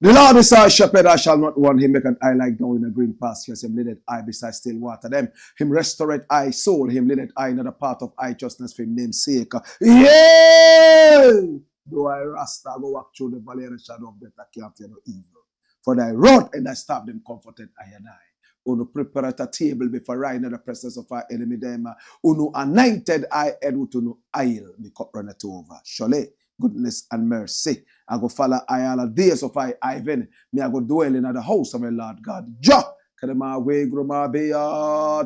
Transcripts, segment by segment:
The Lord is our shepherd, I shall not want. Him make an eye like down in a green pastures. Him leadeth I beside still water. Them him restoreth I soul. Him leadeth I in the path of righteousness for him name's sake. Yea! Though I rasta go walk through the valley of the shadow of death, I can't fear no evil. For thy rod and thy staff them comforted I and I. Uno prepareth a table before I in the presence of our enemy them. Uno anointed I head with no oil, me cup runneth over. Surely goodness and mercy. I go follow I all the days of Ivan. Me I go dwell in the house of my Lord God. Ja! Kadema we groma bea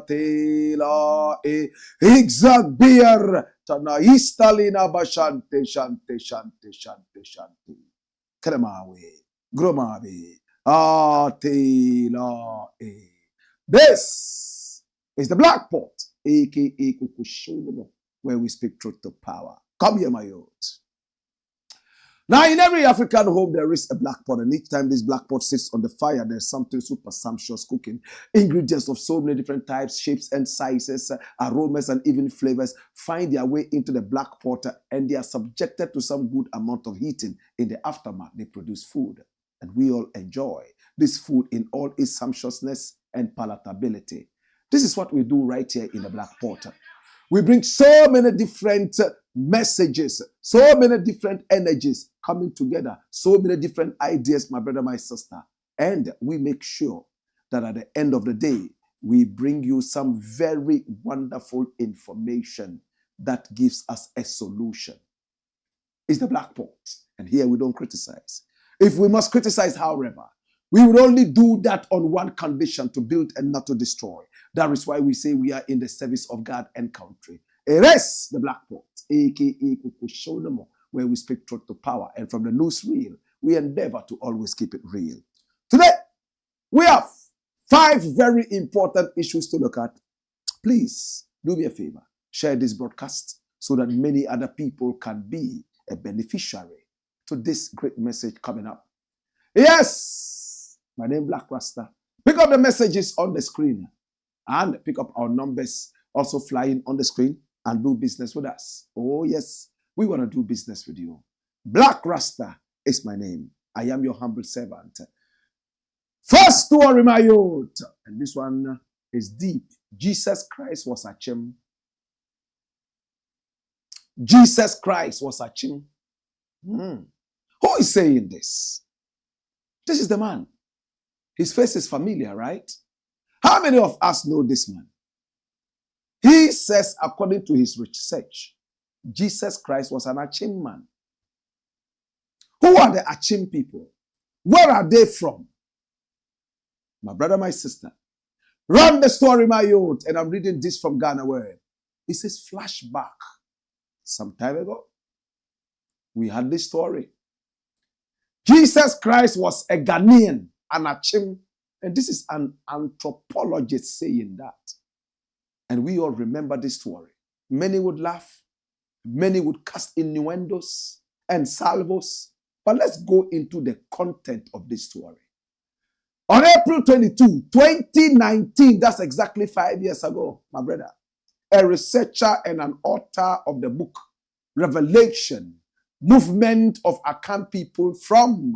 tela exag beer tana istalina bashante shante shante shante shante. Kadema we groma be tela e. This is the Black Pot, aka Kukushuno, where we speak truth to power. Come here, my youth. Now, in every African home, there is a black pot, and each time this black pot sits on the fire, there's something super sumptuous cooking. Ingredients of so many different types, shapes, and sizes, aromas, and even flavors find their way into the black pot, and they are subjected to some good amount of heating. In the aftermath, they produce food, and we all enjoy this food in all its sumptuousness and palatability. This is what we do right here in the black pot. We bring so many different messages, so many different energies coming together, so many different ideas, my brother, my sister. And we make sure that at the end of the day, we bring you some very wonderful information that gives us a solution. It's the Black Pot. And here we don't criticize. If we must criticize, however, we will only do that on one condition: to build and not to destroy. That is why we say we are in the service of God and country. It is the Black Pot, aka Kukushonomo, where we speak truth to power. And from the newsreel, we endeavor to always keep it real. Today, we have 5 very important issues to look at. Please do me a favor, share this broadcast so that many other people can be a beneficiary to this great message coming up. Yes, my name is Black RASTA. Pick up the messages on the screen and pick up our numbers also flying on the screen and do business with us. Oh yes, we want to do business with you. Black RASTA is my name. I am your humble servant. First story, my youth, and this one is deep. Jesus Christ was Akyem. Jesus Christ was Akyem. Who is saying this? This is the man. His face is familiar, right? How many of us know this man? He says, according to his research, Jesus Christ was an Akyem man. Who are the Akyem people? Where are they from? My brother, my sister, run the story, my youth. And I'm reading this from Ghana Word. It says, flashback. Some time ago, we had this story. Jesus Christ was a Ghanaian, an Akyem. And this is an anthropologist saying that. And we all remember this story. Many would laugh. Many would cast innuendos and salvos. But let's go into the content of this story. On April 22, 2019, that's exactly 5 years ago, my brother, a researcher and an author of the book, Revelation, Movement of Akyem People from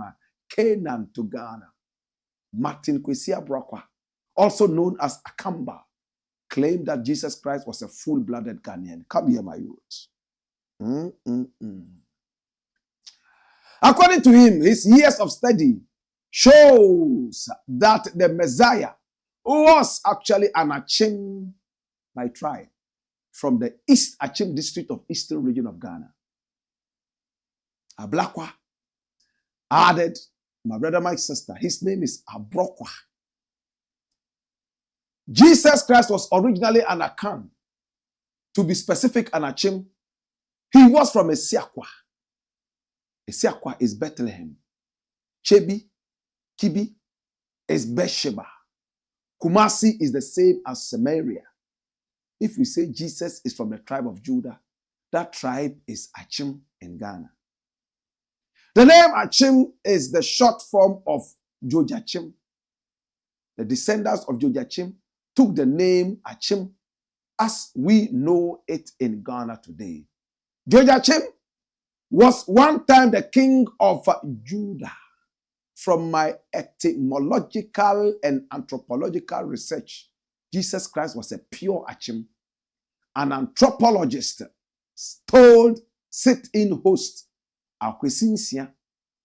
Canaan to Ghana, Martin Kwesi Abrokwa, also known as Akamba, claimed that Jesus Christ was a full-blooded Ghanaian. Come here, my youth. According to him, his years of study shows that the Messiah was actually an Akyem by tribe. from the East Akyem district of Eastern region of Ghana. Blakk added, my brother, my sister, his name is Abrokwa. Jesus Christ was originally an Akyem. To be specific, an Akyem. He was from Esiakwa. Esiakwa is Bethlehem. Chebi, Kibi is Beersheba. Kumasi is the same as Samaria. If we say Jesus is from the tribe of Judah, that tribe is Akyem in Ghana. The name Akyem is the short form of Jojakyem. The descendants of Jojakyem took the name Akyem as we know it in Ghana today. Jojakyem was one time the king of Judah. From my etymological and anthropological research, Jesus Christ was a pure Akyem. An anthropologist told sit-in host Akwesinsia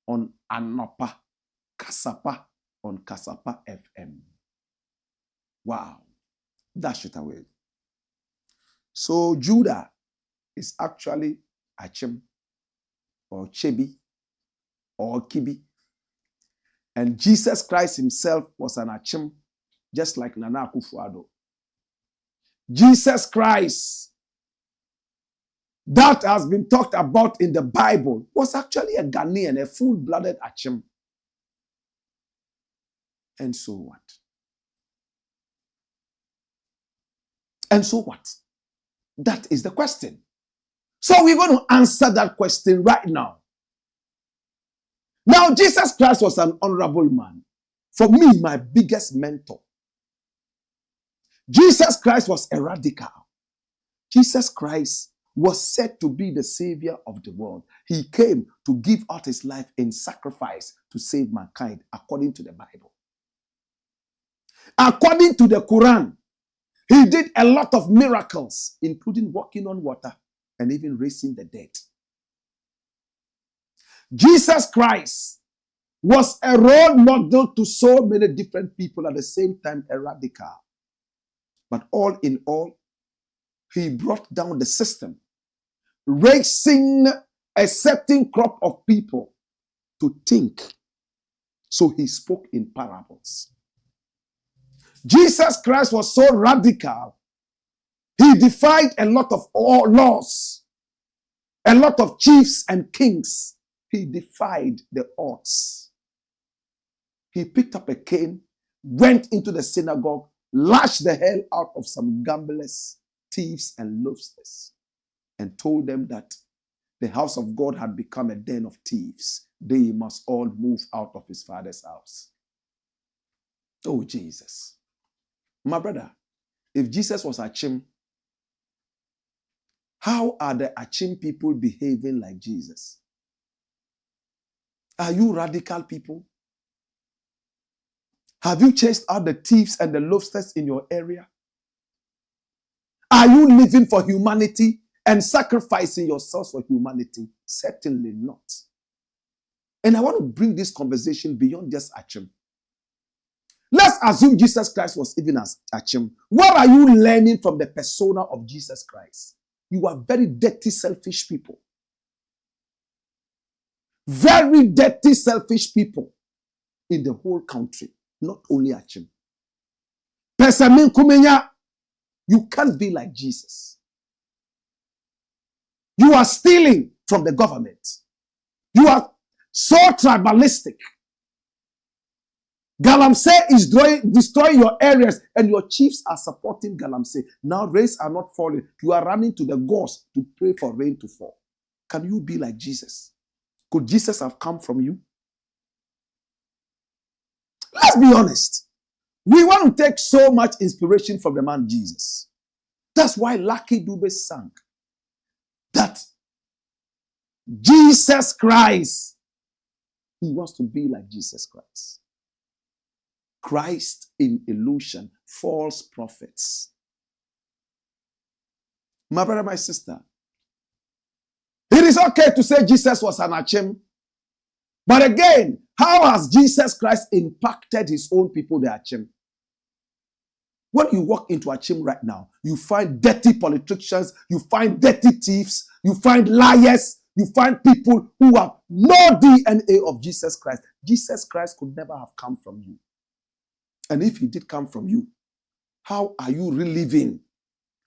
on Anopa Kasapa on Kasapa FM. Wow, dash it away. So Judah is actually Akyem or Chebi or Kibi. And Jesus Christ himself was an Akyem, just like Nana Akufo-Addo. Jesus Christ, that has been talked about in the Bible, was actually a Ghanaian, a full-blooded Akyem. And so what? And so what? That is the question. So we're going to answer that question right now. Now, Jesus Christ was an honorable man. For me, my biggest mentor. Jesus Christ was a radical. Jesus Christ was said to be the savior of the world. He came to give out his life in sacrifice to save mankind, according to the Bible. According to the Quran, he did a lot of miracles, including walking on water and even raising the dead. Jesus Christ was a role model to so many different people, at the same time a radical. But all in all, he brought down the system, raising a certain crop of people to think. So he spoke in parables. Jesus Christ was so radical, he defied a lot of laws, a lot of chiefs and kings. He defied the odds. He picked up a cane, went into the synagogue, lashed the hell out of some gamblers, thieves, and loafers, and told them that the house of God had become a den of thieves. They must all move out of his father's house. Oh, Jesus. My brother, if Jesus was Akyem, how are the Akyem people behaving like Jesus? Are you radical people? Have you chased out the thieves and the loafers in your area? Are you living for humanity and sacrificing yourselves for humanity? Certainly not. And I want to bring this conversation beyond just Akyem. Let's assume Jesus Christ was even as Akyem. What are you learning from the persona of Jesus Christ? You are very dirty, selfish people. Very dirty, selfish people in the whole country, not only Akyem. Pesamin Kumenya, you can't be like Jesus. You are stealing from the government. You are so tribalistic. Galamsey is destroying your areas, and your chiefs are supporting Galamsey. Now rains are not falling. You are running to the gods to pray for rain to fall. Can you be like Jesus? Could Jesus have come from you? Let's be honest. We want to take so much inspiration from the man Jesus. That's why Lucky Dube sang that Jesus Christ, he wants to be like Jesus Christ. Christ in illusion, false prophets. My brother, my sister, it is okay to say Jesus was an Akyem. But again, how has Jesus Christ impacted his own people, the Akyem? When you walk into Akyem right now, you find dirty politicians, you find dirty thieves, you find liars, you find people who have no DNA of Jesus Christ. Jesus Christ could never have come from you. And if he did come from you, how are you reliving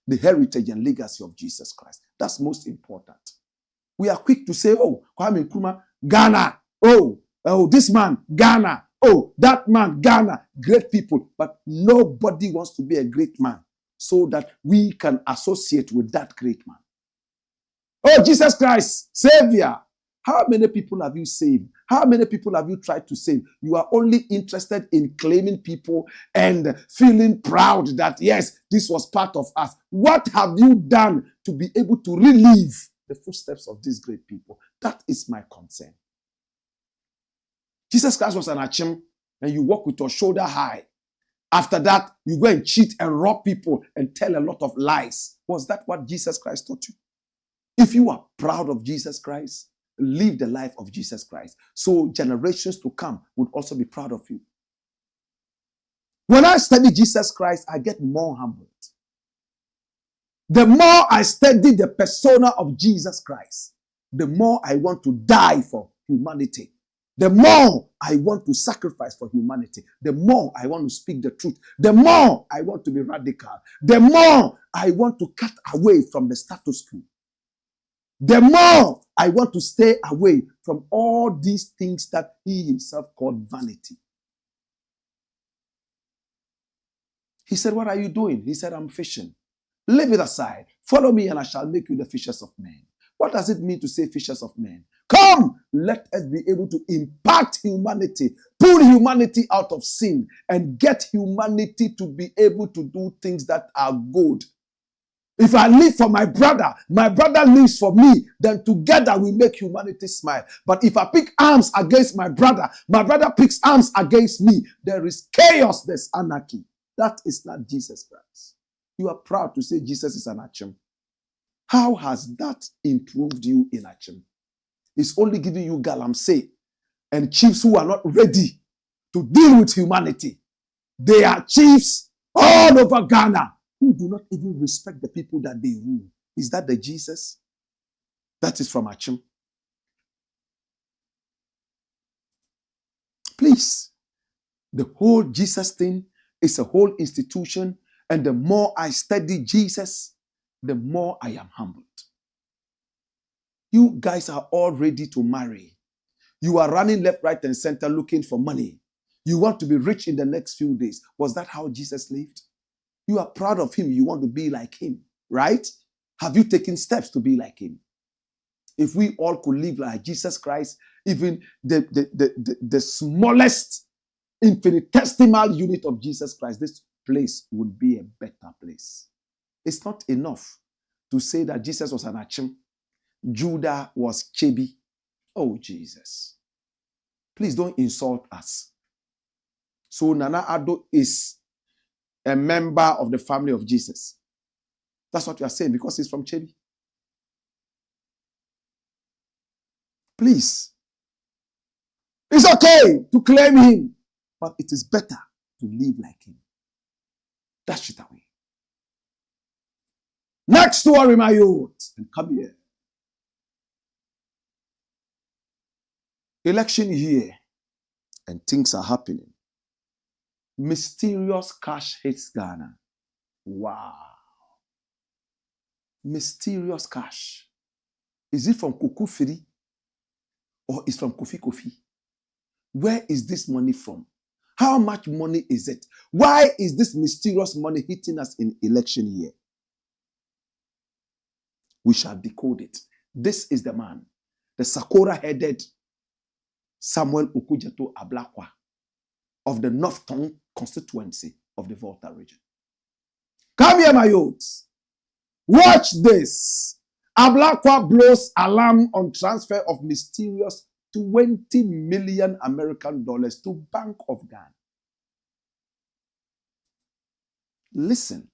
the heritage and legacy of Jesus Christ? That's most important. We are quick to say, oh, Kwame Nkrumah, Ghana. Oh, this man, Ghana. Oh, that man, Ghana. Great people. But nobody wants to be a great man so that we can associate with that great man. Oh, Jesus Christ, Savior. How many people have you saved? How many people have you tried to save? You are only interested in claiming people and feeling proud that, yes, this was part of us. What have you done to be able to relive the footsteps of these great people? That is my concern. Jesus Christ was an Akyem, and you walk with your shoulder high. After that, you go and cheat and rob people and tell a lot of lies. Was that what Jesus Christ taught you? If you are proud of Jesus Christ, live the life of Jesus Christ, so generations to come would also be proud of you. When I study Jesus Christ, I get more humbled. The more I study the persona of Jesus Christ, the more I want to die for humanity. The more I want to sacrifice for humanity. The more I want to speak the truth. The more I want to be radical. The more I want to cut away from the status quo. The more I want to stay away from all these things that he himself called vanity. He said, what are you doing? He said, I'm fishing. Leave it aside. Follow me and I shall make you the fishers of men. What does it mean to say fishers of men? Come, let us be able to impact humanity, pull humanity out of sin, and get humanity to be able to do things that are good. If I live for my brother lives for me, then together we make humanity smile. But if I pick arms against my brother picks arms against me, there is chaos, there's anarchy. That is not Jesus Christ. You are proud to say Jesus is an Akyem. How has that improved you in Akyem? It's only giving you galamsey and chiefs who are not ready to deal with humanity. They are chiefs all over Ghana who do not even respect the people that they rule. Is that the Jesus? That is from Akyem. Please, the whole Jesus thing is a whole institution, and the more I study Jesus, the more I am humbled. You guys are all ready to marry. You are running left, right, and center looking for money. You want to be rich in the next few days. Was that how Jesus lived? You are proud of him. You want to be like him, right? Have you taken steps to be like him? If we all could live like Jesus Christ, even the smallest infinitesimal unit of Jesus Christ, this place would be a better place. It's not enough to say that Jesus was an Akyem, Judah was Chebi. Oh, Jesus. Please don't insult us. So Nana Addo is a member of the family of Jesus. That's what you are saying, because he's from Chebi. Please. It's okay to claim him, but it is better to live like him. Dash it away. Next story, my youth. And come here. Election year, and things are happening. Mysterious cash hits Ghana. Wow. Mysterious cash. Is it from Kuku Firi or is from Kofi Kofi? Where is this money from? How much money is it? Why is this mysterious money hitting us in election year? We shall decode it. This is the man, the Sakura-headed Samuel Okujeto Ablakwa of the North Tongue constituency of the Volta region. Come here, my youths. Watch this. Ablakwa blows alarm on transfer of mysterious 20 million American dollars to Bank of Ghana. Listen.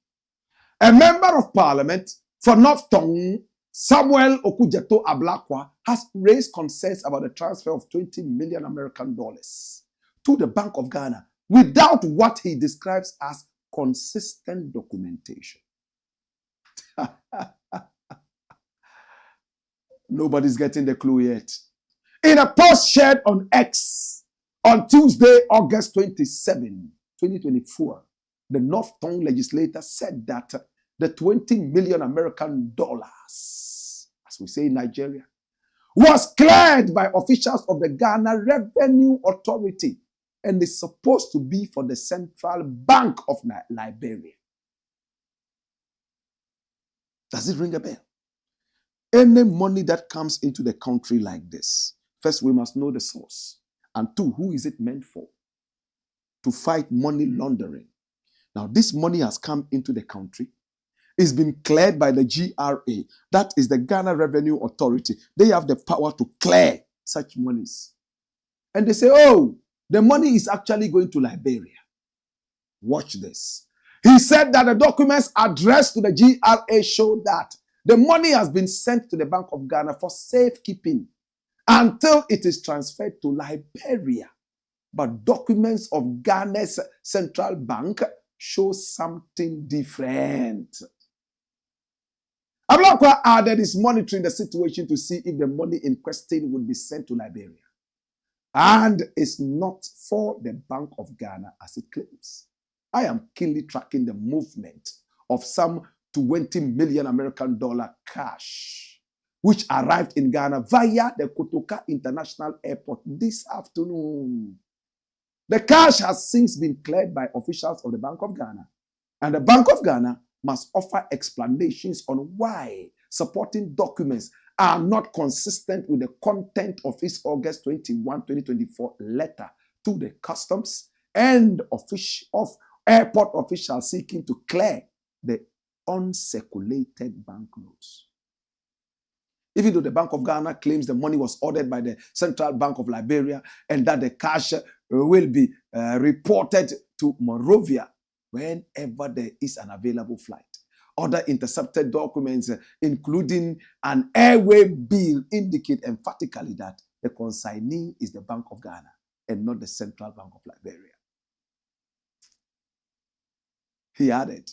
A member of parliament for North Tongue, Samuel Okujeto Ablakwa, has raised concerns about the transfer of 20 million American dollars to the Bank of Ghana without what he describes as consistent documentation. Nobody's getting the clue yet. In a post shared on X on Tuesday, August 27, 2024, the North Tongue legislator said that the 20 million American dollars, as we say in Nigeria, was cleared by officials of the Ghana Revenue Authority and is supposed to be for the Central Bank of Liberia. Does it ring a bell? Any money that comes into the country like this, first we must know the source, and two, who is it meant for? To fight money laundering. Now, this money has come into the country. It's been cleared by the GRA. That is the Ghana Revenue Authority. They have the power to clear such monies. And they say, oh, the money is actually going to Liberia. Watch this. He said that the documents addressed to the GRA show that the money has been sent to the Bank of Ghana for safekeeping until it is transferred to Liberia. But documents of Ghana's central bank show something different. Blakk added is monitoring the situation to see if the money in question would be sent to Liberia. And it's not for the Bank of Ghana as it claims. I am keenly tracking the movement of some 20 million American dollar cash, which arrived in Ghana via the Kotoka International Airport this afternoon. The cash has since been cleared by officials of the Bank of Ghana, and the Bank of Ghana must offer explanations on why supporting documents are not consistent with the content of its August 21, 2024 letter to the customs and of airport officials seeking to clear the uncirculated banknotes. Even though the Bank of Ghana claims the money was ordered by the Central Bank of Liberia and that the cash will be reported to Monrovia whenever there is an available flight. Other intercepted documents, including an airway bill, indicate emphatically that the consignee is the Bank of Ghana and not the Central Bank of Liberia. He added,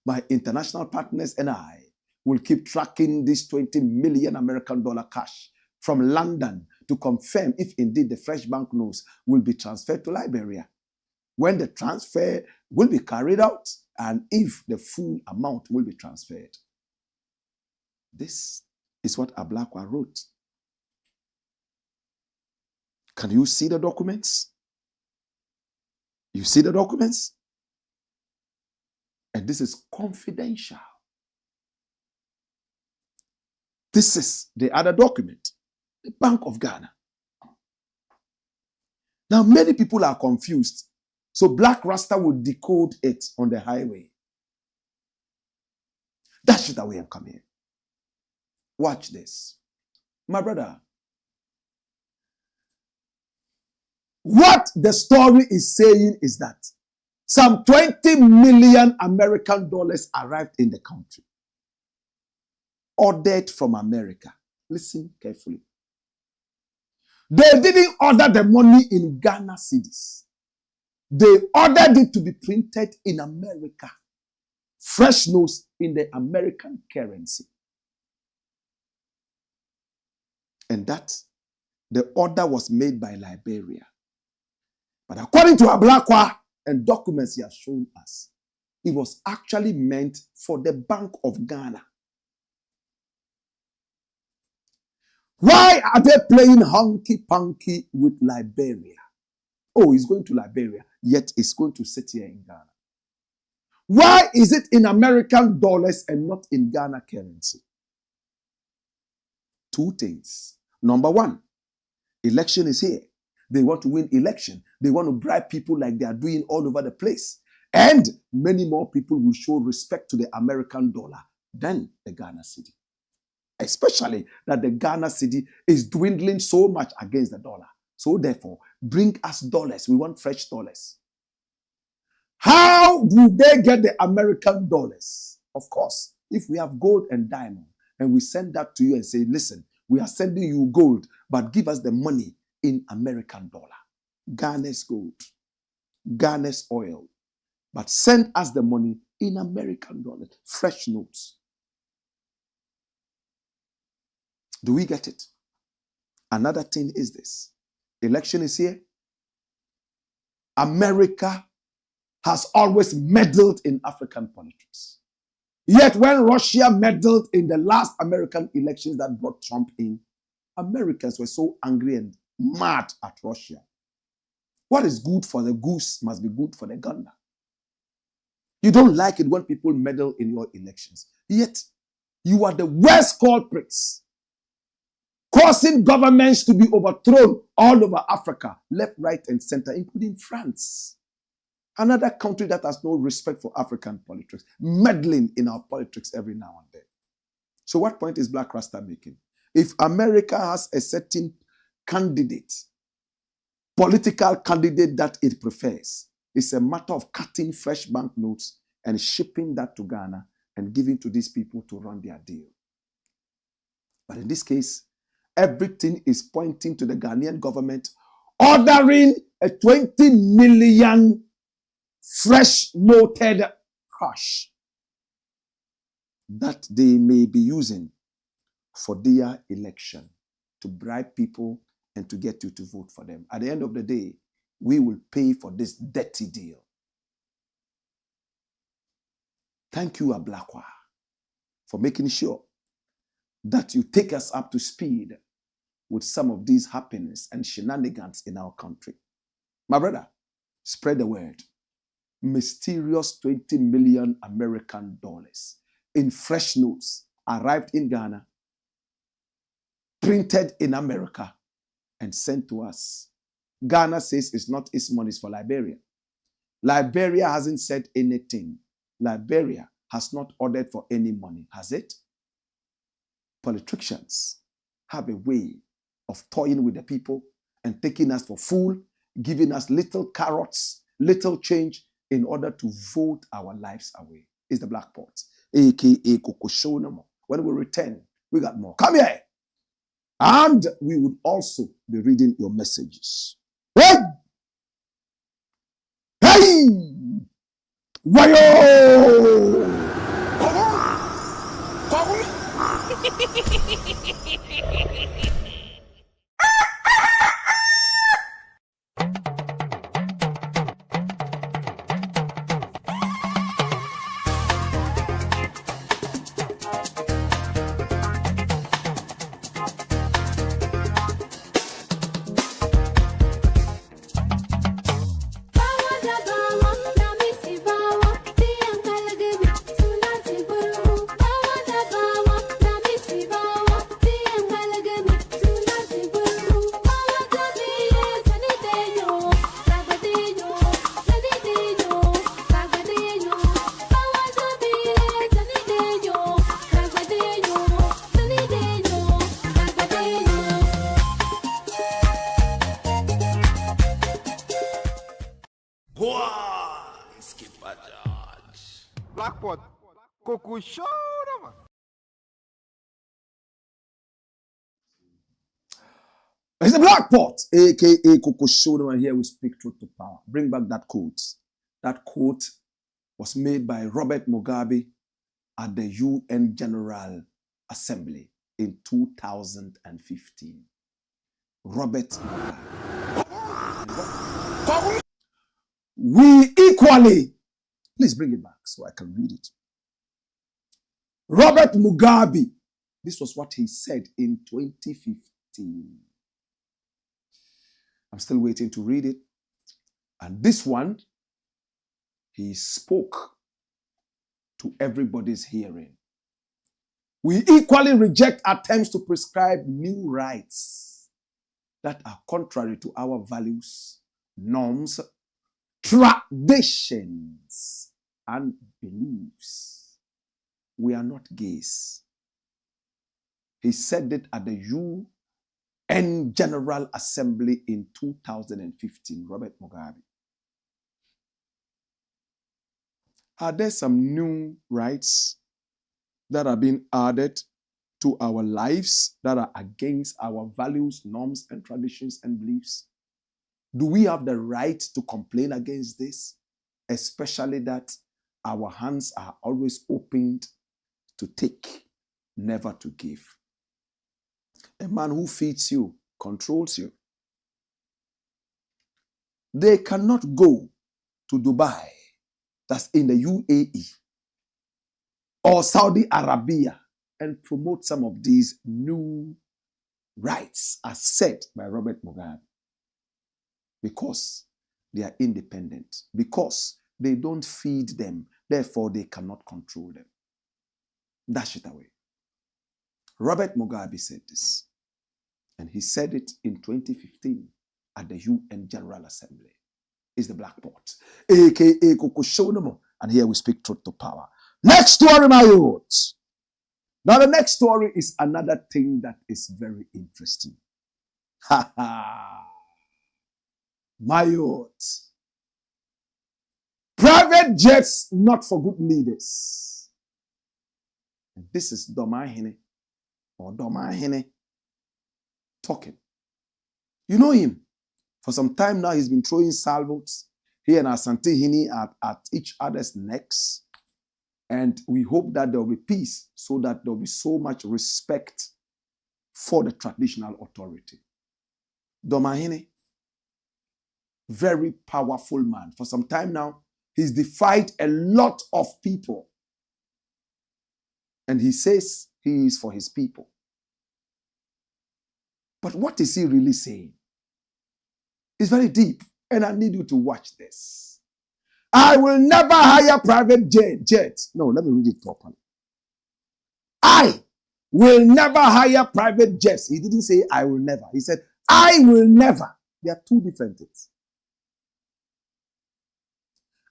my international partners and I will keep tracking this 20 million American dollar cash from London to confirm if indeed the fresh banknotes will be transferred to Liberia, when the transfer will be carried out, and if the full amount will be transferred. This is what Blakk wrote. Can you see the documents? You see the documents? And this is confidential. This is the other document, the Bank of Ghana. Now, many people are confused. So Blakk RASTA will decode it on the highway. That's the way I'm coming. Watch this. My brother, what the story is saying is that some 20 million American dollars arrived in the country, ordered from America. Listen carefully. They didn't order the money in Ghana cedis. They ordered it to be printed in America. Fresh notes in the American currency. And that, the order was made by Liberia. But according to Blakk and documents he has shown us, it was actually meant for the Bank of Ghana. Why are they playing hunky-punky with Liberia? Oh, he's going to Liberia, yet he's going to sit here in Ghana. Why is it in American dollars and not in Ghana currency? Two things. Number one, election is here. They want to win election. They want to bribe people like they are doing all over the place. And many more people will show respect to the American dollar than the Ghana cedi. Especially that the Ghana cedi is dwindling so much against the dollar. So therefore, bring us dollars. We want fresh dollars. How do they get the American dollars? Of course, if we have gold and diamond and we send that to you and say, listen, we are sending you gold, but give us the money in American dollar. Ghana's gold, Ghana's oil, but send us the money in American dollars, fresh notes. Do we get it? Another thing is this. Election is here. America has always meddled in African politics. Yet when Russia meddled in the last American elections that brought Trump in, Americans were so angry and mad at Russia. What is good for the goose must be good for the gander. You don't like it when people meddle in your elections. Yet you are the worst culprits, causing governments to be overthrown all over Africa, left, right, and center, including France. Another country that has no respect for African politics, meddling in our politics every now and then. So what point is Blakk Rasta making? If America has a certain candidate, political candidate that it prefers, it's a matter of cutting fresh banknotes and shipping that to Ghana and giving to these people to run their deal. But in this case, everything is pointing to the Ghanaian government ordering a 20 million fresh noted cash that they may be using for their election to bribe people and to get you to vote for them. At the end of the day, we will pay for this dirty deal. Thank you, Blakk, for making sure that you take us up to speed with some of these happenings and shenanigans in our country. My brother, spread the word. Mysterious 20 million American dollars in fresh notes arrived in Ghana, printed in America, and sent to us. Ghana says it's not its money, it's for Liberia. Liberia hasn't said anything. Liberia has not ordered for any money, has it? Politicians have a way of toying with the people and taking us for fool, giving us little carrots, little change in order to vote our lives away. It's the Blakk Pot, aka Coco Show no more. When we return, we got more. Come here. And we would also be reading your messages. Hey! Hey! Wayo! It's the Blakk Pot, aka Coco Show, and here we speak truth to power. Bring back that quote. That quote was made by Robert Mugabe at the UN General Assembly in 2015. Robert Mugabe. We equally, please bring it back so I can read it. Robert Mugabe, this was what he said in 2015. I'm still waiting to read it. And this one, he spoke to everybody's hearing. We equally reject attempts to prescribe new rights that are contrary to our values, norms, traditions, and beliefs. We are not gays. He said it at the UN General Assembly in 2015, Robert Mugabe. Are there some new rights that are being added to our lives that are against our values, norms, and traditions and beliefs? Do we have the right to complain against this? especially that our hands are always opened to take, never to give. A man who feeds you controls you. They cannot go to Dubai, that's in the UAE, or Saudi Arabia, and promote some of these new rights as said by Robert Mugabe, because they are independent, because they don't feed them, therefore they cannot control them. Dash it away. Robert Mugabe said this, and he said it in 2015 at the UN General Assembly. Is the Blakk Pot, aka Kokoshonomo, and here we speak truth to power. Next story, my youth. Now the next story is another thing that is very interesting. Ha ha. My youth. Private jets not for good leaders. And this is DORMAA or DORMAA talking. You know him. For some time now, he's been throwing salvos here in Asante HENE at each other's necks. And we hope that there will be peace so that there will be so much respect for the traditional authority. DORMAA, very powerful man. For some time now, he's defied a lot of people. And he says he is for his people. But what is he really saying? It's very deep, and I need you to watch this. I will never hire private jets. No, let me read it properly. I will never hire private jets. He didn't say I will never. He said, I will never. They are two different things.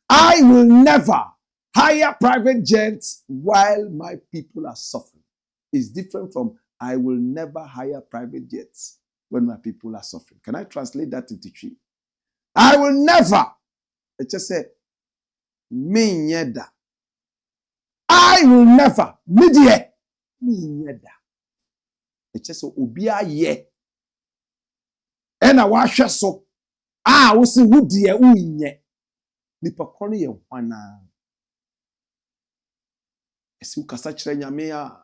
I will never hire private jets while my people are suffering. It's different from I will never hire private jets when my people are suffering. Can I translate that into Twi? I will never. It just said, I will never. It just said, Ubia ye. And I wash so. I will say, would ye uye. Nipakoni ye wana. Esi ukasa chire nyamea.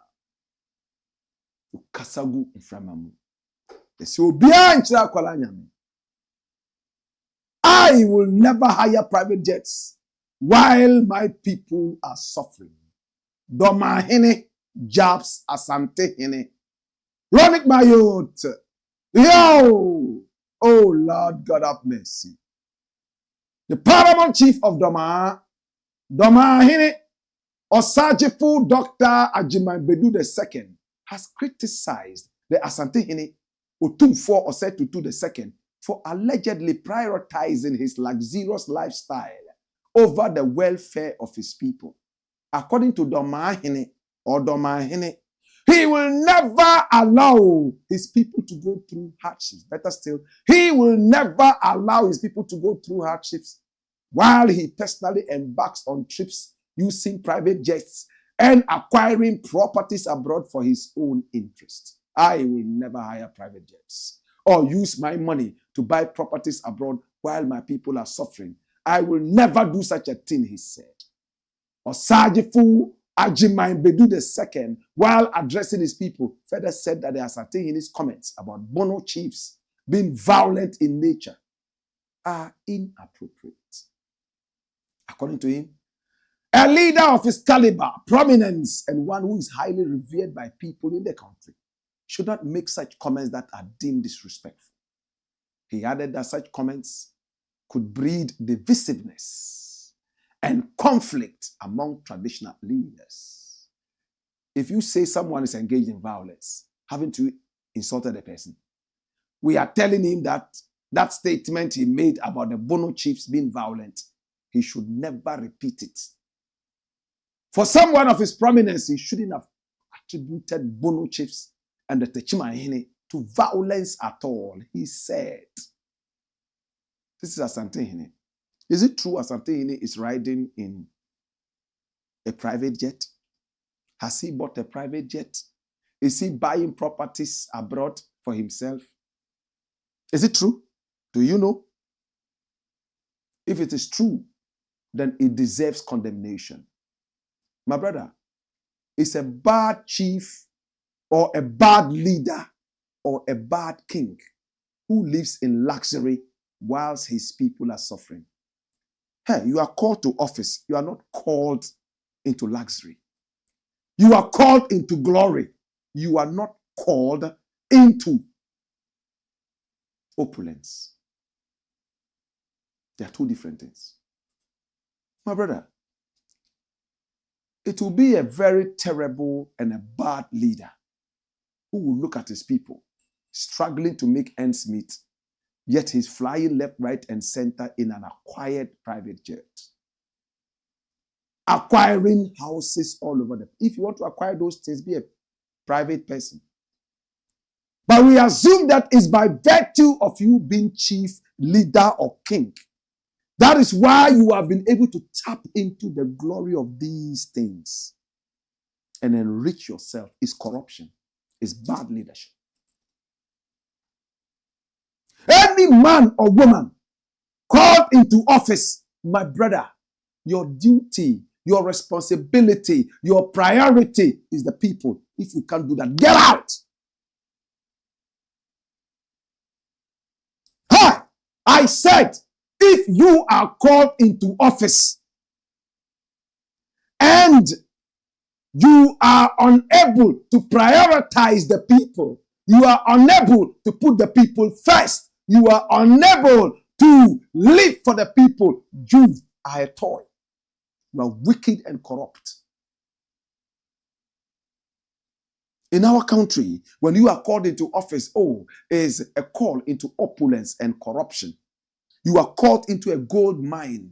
Ukasagu mframamu. I will never hire private jets while my people are suffering. DORMAA HENE jobs Asante HENE. Ronick my youth. Yo! Oh Lord God have mercy. The paramount chief of DORMAA HENE, Osagyefo Dr. Akyem II, has criticized the Asante HENE Otumfuo Osei II for allegedly prioritizing his luxurious lifestyle over the welfare of his people. According to DORMAA HENE, he will never allow his people to go through hardships. Better still, he will never allow his people to go through hardships while he personally embarks on trips using private jets and acquiring properties abroad for his own interest. I will never hire private jets or use my money to buy properties abroad while my people are suffering. I will never do such a thing, he said. Osagyefo Akyem II, while addressing his people, further said that the Asante HENE's comments about Bono chiefs being violent in nature are inappropriate. According to him, a leader of his caliber, prominence, and one who is highly revered by people in the country should not make such comments that are deemed disrespectful. He added that such comments could breed divisiveness and conflict among traditional leaders. If you say someone is engaged in violence, haven't you insulted a person? We are telling him that that statement he made about the Bono chiefs being violent, he should never repeat it. For someone of his prominence, he shouldn't have attributed Bono chiefs and the Techima HENE to violence at all, he said. This is Asante HENE. Is it true Asante HENE is riding in a private jet? Has he bought a private jet? Is he buying properties abroad for himself? Is it true? Do you know? If it is true, then it deserves condemnation. My brother, it's a bad chief or a bad leader or a bad king who lives in luxury whilst his people are suffering. Hey, you are called to office. You are not called into luxury. You are called into glory. You are not called into opulence. They are two different things. My brother, it will be a very terrible and a bad leader who will look at his people struggling to make ends meet, yet he's flying left, right, and center in an acquired private jet. Acquiring houses all over them. If you want to acquire those things, be a private person. But we assume that it's by virtue of you being chief, leader, or king. That is why you have been able to tap into the glory of these things and enrich yourself. It's corruption. It's bad leadership. Any man or woman called into office, my brother, your duty, your responsibility, your priority is the people. If you can't do that, get out. Hi, I said, if you are called into office and you are unable to prioritize the people, you are unable to put the people first, you are unable to live for the people, you are a toy. You are wicked and corrupt. In our country, when you are called into office, is a call into opulence and corruption. You are called into a gold mine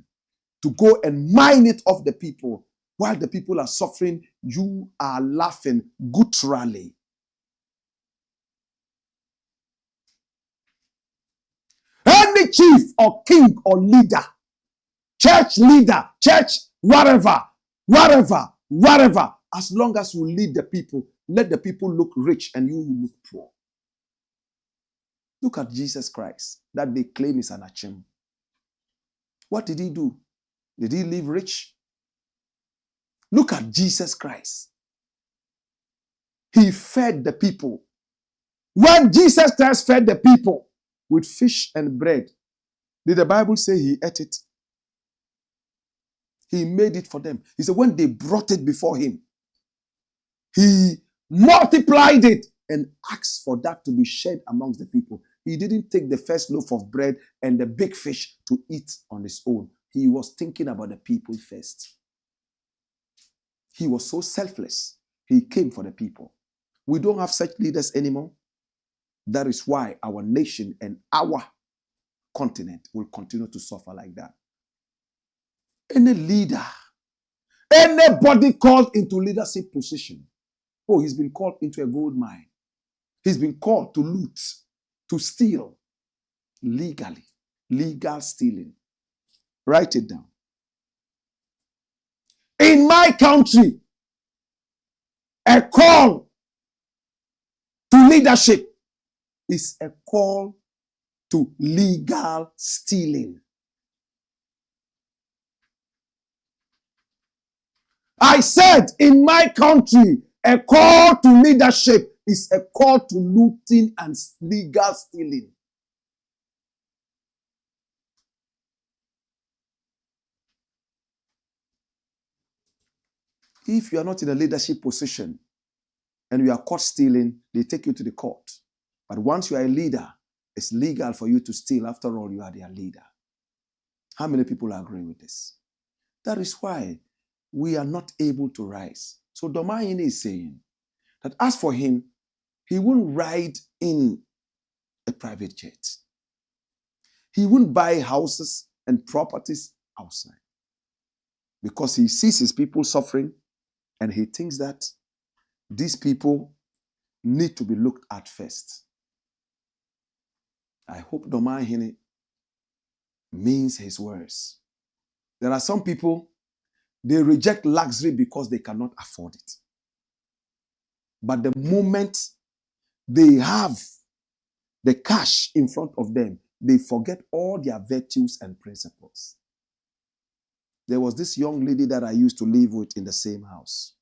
to go and mine it off the people. While the people are suffering, you are laughing gutturally. Any chief or king or leader, church leader, church, whatever, as long as you lead the people, let the people look rich and you look poor. Look at Jesus Christ that they claim is an Akyem. What did he do? Did he live rich? Look at Jesus Christ. He fed the people. When Jesus Christ fed the people with fish and bread, did the Bible say he ate it? He made it for them. He said when they brought it before him, he multiplied it and asked for that to be shared amongst the people. He didn't take the first loaf of bread and the big fish to eat on his own. He was thinking about the people first. He was so selfless. He came for the people. We don't have such leaders anymore. That is why our nation and our continent will continue to suffer like that. Any leader, anybody called into leadership position, he's been called into a gold mine. He's been called to loot, to steal legally. Legal stealing. Write it down. In my country, a call to leadership is a call to legal stealing. I said, in my country, a call to leadership is a call to looting and legal stealing. If you are not in a leadership position and you are caught stealing, they take you to the court. But once you are a leader, it's legal for you to steal. After all, you are their leader. How many people agree with this? That is why we are not able to rise. So DORMAA is saying that as for him, he won't ride in a private jet. He won't buy houses and properties outside because he sees his people suffering and he thinks that these people need to be looked at first. I hope DORMAA means his words. There are some people, they reject luxury because they cannot afford it. But the moment they have the cash in front of them, they forget all their virtues and principles. There was this young lady that I used to live with in the same house.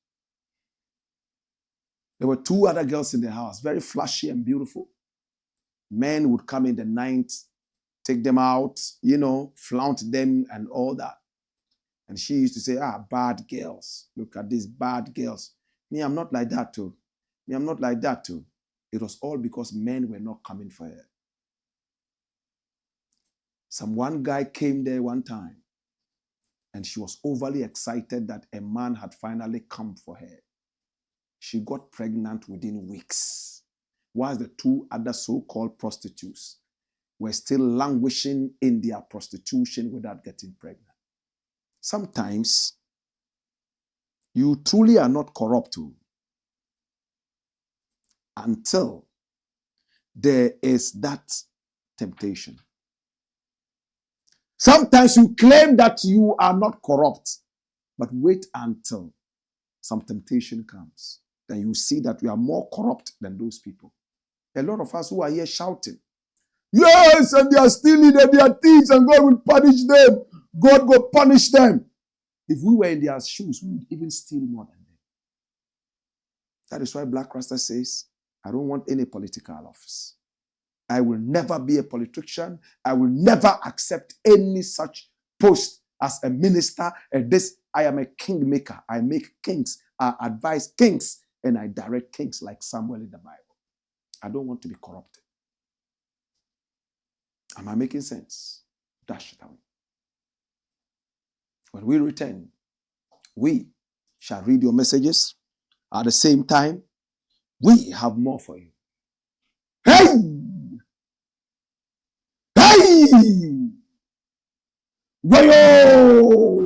There were 2 other girls in the house, very flashy and beautiful. Men would come in the night, take them out, flaunt them and all that. And she used to say, bad girls. Look at these bad girls. Me, I'm not like that too. Me, I'm not like that too. It was all because men were not coming for her. One guy came there one time, and she was overly excited that a man had finally come for her. She got pregnant within weeks, whilst the 2 other so-called prostitutes were still languishing in their prostitution without getting pregnant. Sometimes you truly are not corrupt until there is that temptation. Sometimes you claim that you are not corrupt, but wait until some temptation comes. Then you see that you are more corrupt than those people. A lot of us who are here shouting, yes, and they are stealing and they are thieves and God will punish them. God will punish them. If we were in their shoes, we would even steal more than them. That is why Blakk RASTA says, I don't want any political office. I will never be a politician. I will never accept any such post as a minister. I am a kingmaker. I make kings. I advise kings. And I direct kings like Samuel in the Bible. I don't want to be corrupted. Am I making sense? Dash it away. When we return, we shall read your messages. At the same time, we have more for you. Hey! Hey! Wayo!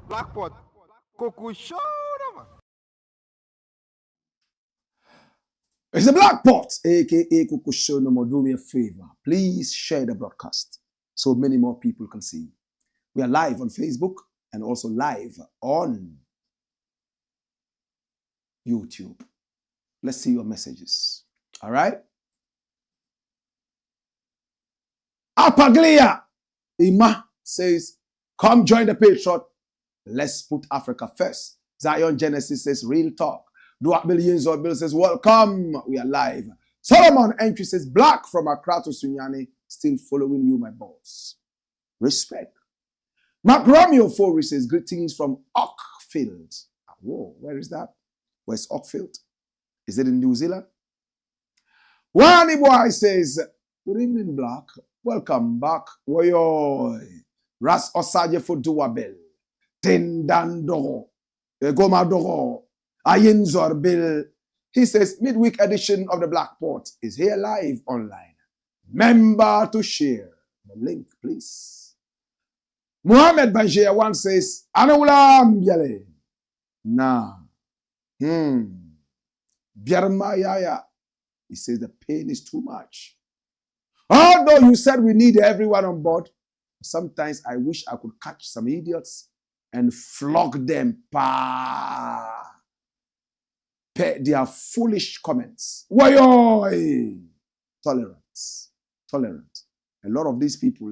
Blackpot, Coco Show, man. It's the Blakk Pot, aka Coco Show. No more. Do me a favor. Please share the broadcast so many more people can see. We are live on Facebook and also live on YouTube. Let's see your messages. All right? Apaglia Ima says, come join the Patriot. Let's put Africa first. Zion Genesis says, real talk. Duat Billions or Bill says, welcome. We are live. Solomon Entry says, Blakk from Accra to Sunyani, still following you, my boss. Respect. Mark Romeo Fori says, greetings from Oakfield. Whoa, where is that? Where's Oakfield? Is it in New Zealand? Wani Boy says, good evening, Blakk. Welcome back. Woyoy. Ras Osaje for Duabel. Tendando. Gomadoro. Ayinzor Bill. He says, midweek edition of the Blakk Pot is here live online. Remember to share the link, please. Mohammed Banjia one says, Anawula Mbiale. Nah. Bierma Yaya. He says the pain is too much. Although you said we need everyone on board, sometimes I wish I could catch some idiots and flog them their foolish comments. Wayoy! Tolerance. Tolerance. A lot of these people,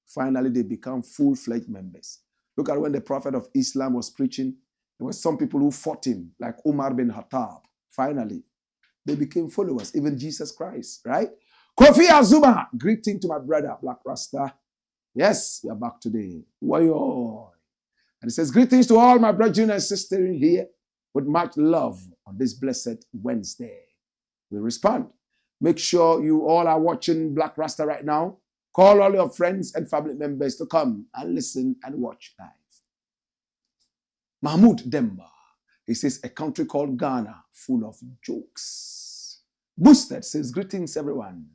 finally they become full-fledged members. Look at when the Prophet of Islam was preaching, there were some people who fought him, like Umar bin Khattab. Finally, they became followers, even Jesus Christ, right? Kofi Azuma, greeting to my brother, Blakk RASTA. Yes, we are back today. Wayoy! And it says, greetings to all my brethren and sisters here with much love on this blessed Wednesday. We respond. Make sure you all are watching Black Rasta right now. Call all your friends and family members to come and listen and watch live. Mahmoud Demba, he says, a country called Ghana full of jokes. Boosted says, greetings everyone.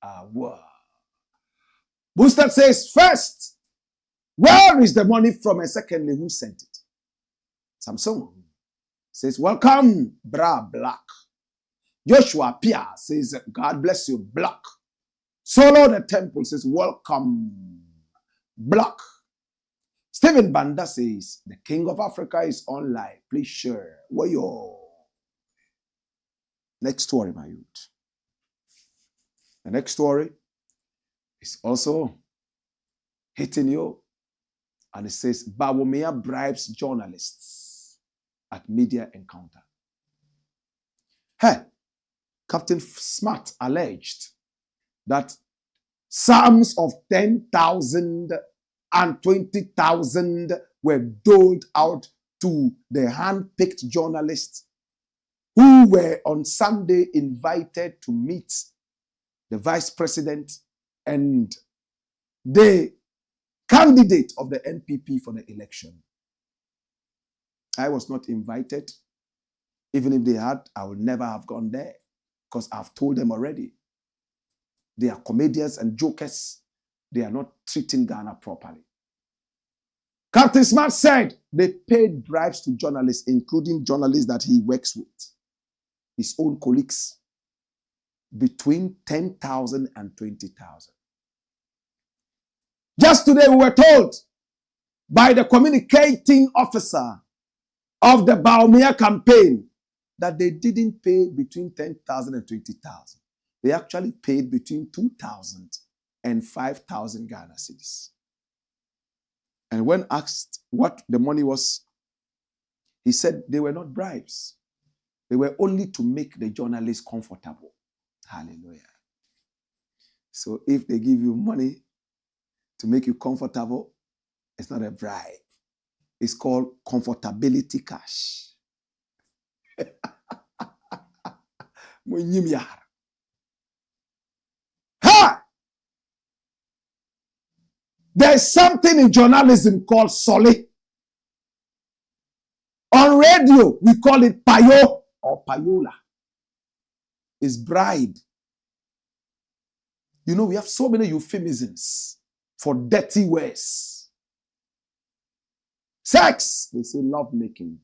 Wow. Boosted says, first, where is the money from? And secondly, who sent it? Samsung says, welcome, Blakk. Joshua Pia says, God bless you, Blakk. Solo the Temple says, welcome, Blakk. Stephen Banda says, the King of Africa is on live. Please share. Wayo. Next story, my youth. The next story is also hitting you. And it says, Bawumia bribes journalists at media encounter. Hey, Captain Smart alleged that sums of 10,000 and 20,000 were doled out to the hand-picked journalists who were on Sunday invited to meet the vice president and the candidate of the NPP for the election. I was not invited. Even if they had, I would never have gone there because I've told them already. They are comedians and jokers. They are not treating Ghana properly. Captain Smart said they paid bribes to journalists, including journalists that he works with, his own colleagues, between 10,000 and 20,000. Just today we were told by the communicating officer of the Bawumia campaign that they didn't pay between 10,000 and 20,000. They actually paid between 2,000 and 5,000 Ghana cedis. And when asked what the money was, he said they were not bribes. They were only to make the journalists comfortable. Hallelujah. So if they give you money to make you comfortable, it's not a bribe. It's called comfortability cash. Ha! There's something in journalism called soli. On radio, we call it payo or payola. It's bribe. You know, we have so many euphemisms for dirty words. Sex, they say love making.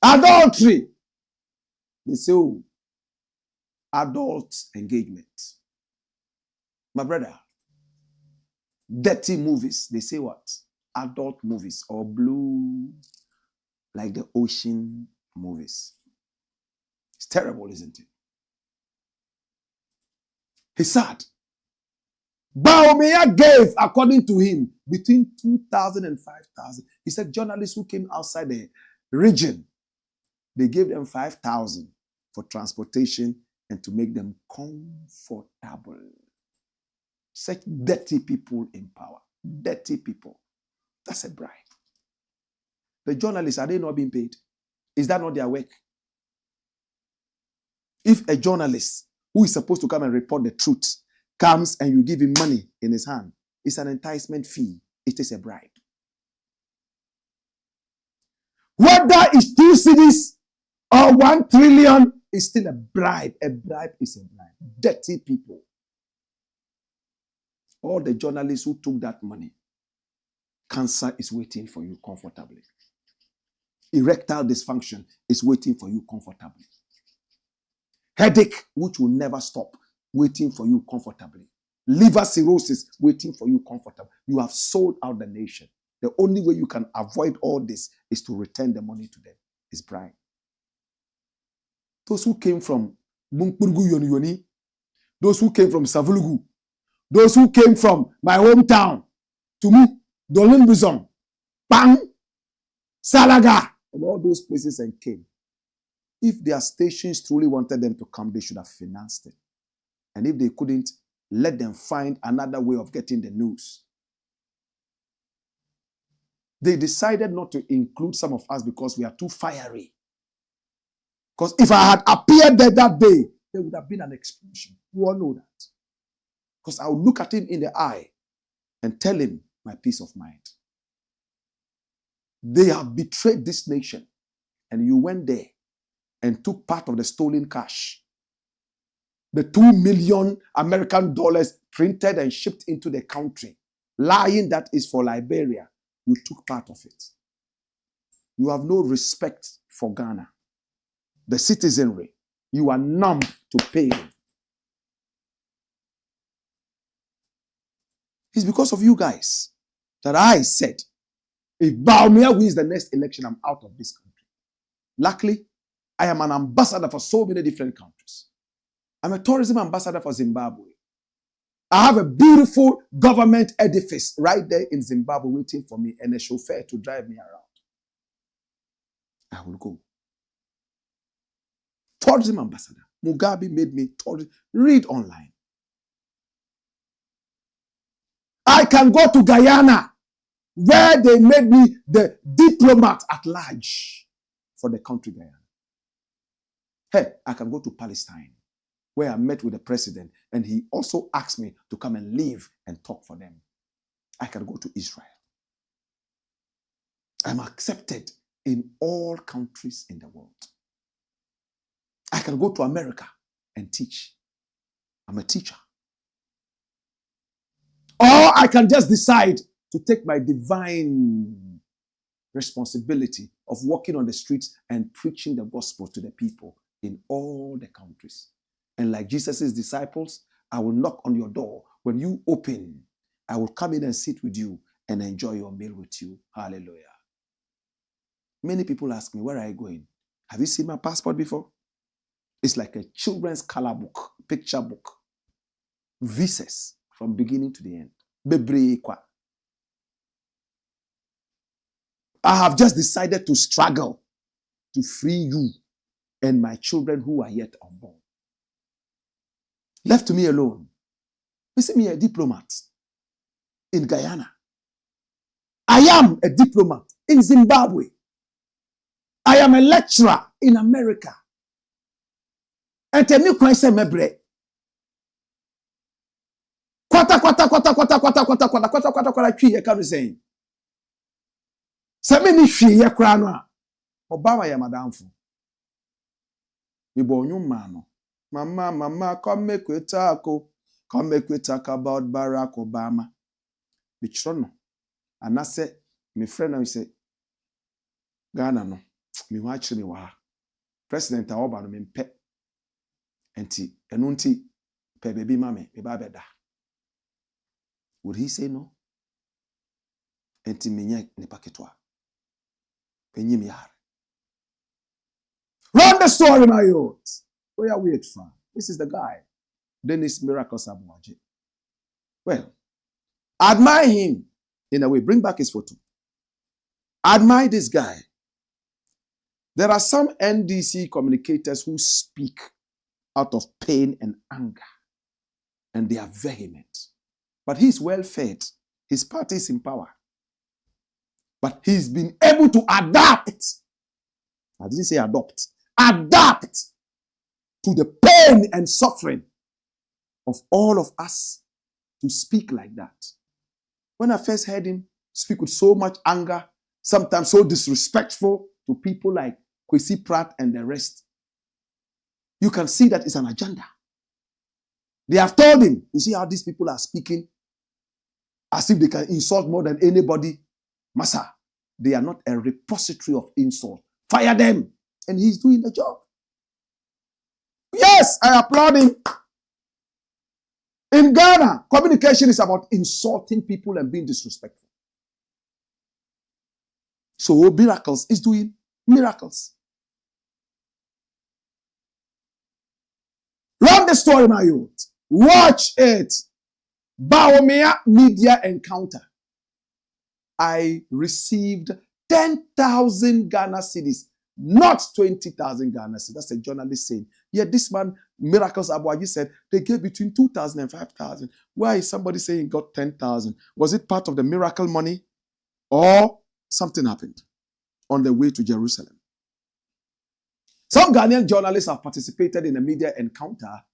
Adultery, they say adult engagement. My brother, dirty movies, they say what? Adult movies or blue, like the ocean movies. It's terrible, isn't it? He said, Bawumia gave, according to him, between 2,000 and 5,000. He said journalists who came outside the region, they gave them 5,000 for transportation and to make them comfortable. Such dirty people in power. Dirty people. That's a bribe. The journalists, are they not being paid? Is that not their work? If a journalist who is supposed to come and report the truth comes and you give him money in his hand, it's an enticement fee. It is a bribe. Whether it's 2 cedis or 1 trillion, it's still a bribe. A bribe is a bribe. Dirty people. All the journalists who took that money, cancer is waiting for you comfortably. Erectile dysfunction is waiting for you comfortably. Headache, which will never stop, waiting for you comfortably. Liver cirrhosis, waiting for you comfortably. You have sold out the nation. The only way you can avoid all this is to return the money to them. It's bribe. Those who came from Bunkpurgu Yoni Yoni, those who came from Savulugu, those who came from my hometown, to me, Dolimbuzon, Bang, Salaga, and all those places and came. If their stations truly wanted them to come, they should have financed it. And if they couldn't, let them find another way of getting the news. They decided not to include some of us because we are too fiery. Because if I had appeared there that day, there would have been an explosion. You all know that. Because I would look at him in the eye and tell him my peace of mind. They have betrayed this nation, and you went there and took part of the stolen cash. The $2 million American dollars printed and shipped into the country, lying that is for Liberia. You took part of it. You have no respect for Ghana. The citizenry. You are numb to pain. It's because of you guys that I said, if Bawumia wins the next election, I'm out of this country. Luckily, I am an ambassador for so many different countries. I'm a tourism ambassador for Zimbabwe. I have a beautiful government edifice right there in Zimbabwe waiting for me and a chauffeur to drive me around. I will go. Tourism ambassador. Mugabe made me tourism. Read online. I can go to Guyana, where they made me the diplomat at large for the country Guyana. Hey, I can go to Palestine, where I met with the president, and he also asked me to come and live and talk for them. I can go to Israel. I'm accepted in all countries in the world. I can go to America and teach. I'm a teacher. Or I can just decide to take my divine responsibility of walking on the streets and preaching the gospel to the people in all the countries. And like Jesus' disciples, I will knock on your door. When you open, I will come in and sit with you and enjoy your meal with you. Hallelujah. Many people ask me, where are you going? Have you seen my passport before? It's like a children's color book, picture book. Visas from beginning to the end. I have just decided to struggle to free you and my children who are yet unborn. Left to me alone. You see me a diplomat in Guyana. I am a diplomat in Zimbabwe. I am a lecturer in America. And tell me question me bre. Kwata twi ye ka saying. Se me ni hwe ye kra no a. Obama ya madamfo. Me bo onyu ma no. Mama, come make we talk about Barack Obama. Me chrono. And I say, my friend, I say, Ghana no, me watch me wa. President Obama me pe. Enti, enunti, pe baby mame, me ba beda. Would he say no? Enti menye ne paketwa. Penye mi yare. Run the story, my youth. Where are we at from? This is the guy, Dennis Miracle Sabuaji. Well, admire him in a way. Bring back his photo. Admire this guy. There are some NDC communicators who speak out of pain and anger, and they are vehement. But he's well fed. His party is in power. But he's been able to adapt. I didn't say adopt. Adapt to the pain and suffering of all of us to speak like that. When I first heard him speak with so much anger, sometimes so disrespectful to people like Kwesi Pratt and the rest, you can see that it's an agenda. They have told him, you see how these people are speaking as if they can insult more than anybody. Massa, they are not a repository of insult. Fire them. And he's doing the job. Yes, I applaud him. In Ghana, communication is about insulting people and being disrespectful. So Miracles is doing miracles. Run the story, my youth. Watch it. Bawumia Media Encounter. I received 10,000 Ghana cedis not 20,000 Ghana cedis. That's a journalist saying. Yet this man, Miracles Abuaji, said they gave between 2,000 and 5,000. Why is somebody saying he got 10,000? Was it part of the miracle money? Or something happened on the way to Jerusalem? Some Ghanaian journalists have participated in a media encounter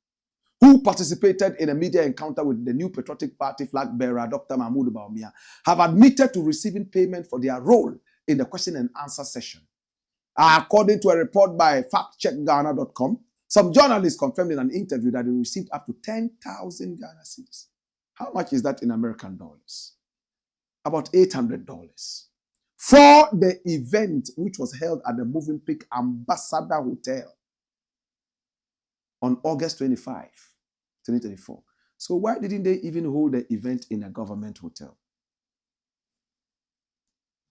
who participated in a media encounter with the new Patriotic Party flag bearer, Dr. Mahmoud Bawumia, have admitted to receiving payment for their role in the question and answer session. According to a report by factcheckghana.com, some journalists confirmed in an interview that they received up to 10,000 Ghana cedis. How much is that in American dollars? About $800. For the event, which was held at the Movenpick Ambassador Hotel on August 25, 2024. So why didn't they even hold the event in a government hotel?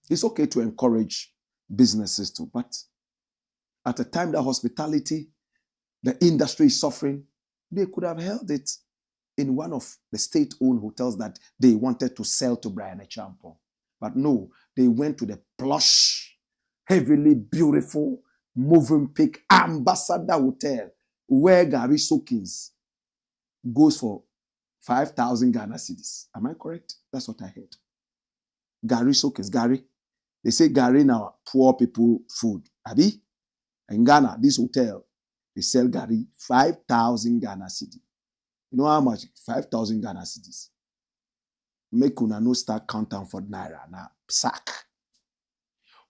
It's okay to encourage businesses too, but at a time that hospitality, the industry is suffering, they could have held it in one of the state-owned hotels that they wanted to sell to Brian Echampo. But no, they went to the plush, heavily beautiful Movenpick Ambassador Hotel, where Gary Sokins goes for 5,000 Ghana cedis. Am I correct? That's what I heard. Gary Sokins, Gary. They say Gary now poor people food. Abi? In Ghana, this hotel, they sell Gary 5,000 Ghana cedis. You know how much? 5,000 Ghana cedis. Make una no start counting for Naira. Now, sack.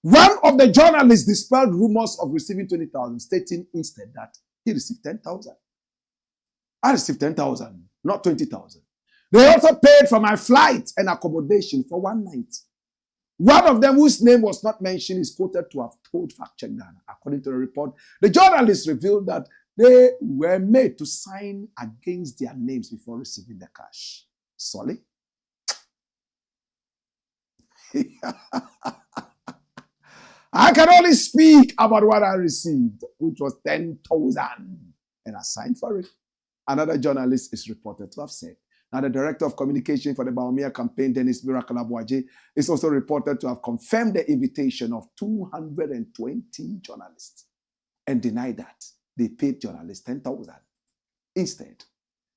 One of the journalists dispelled rumors of receiving 20,000, stating instead that he received 10,000. I received 10,000, not 20,000. They also paid for my flight and accommodation for one night. One of them, whose name was not mentioned, is quoted to have told Fact Check Ghana. According to the report, the journalists revealed that they were made to sign against their names before receiving the cash. Solid. I can only speak about what I received, which was 10,000, and I signed for it. Another journalist is reported to have said. Now, the director of communication for the Bawumia campaign, Dennis Miracle Abuaji, is also reported to have confirmed the invitation of 220 journalists and denied that they paid journalists 10,000. Instead,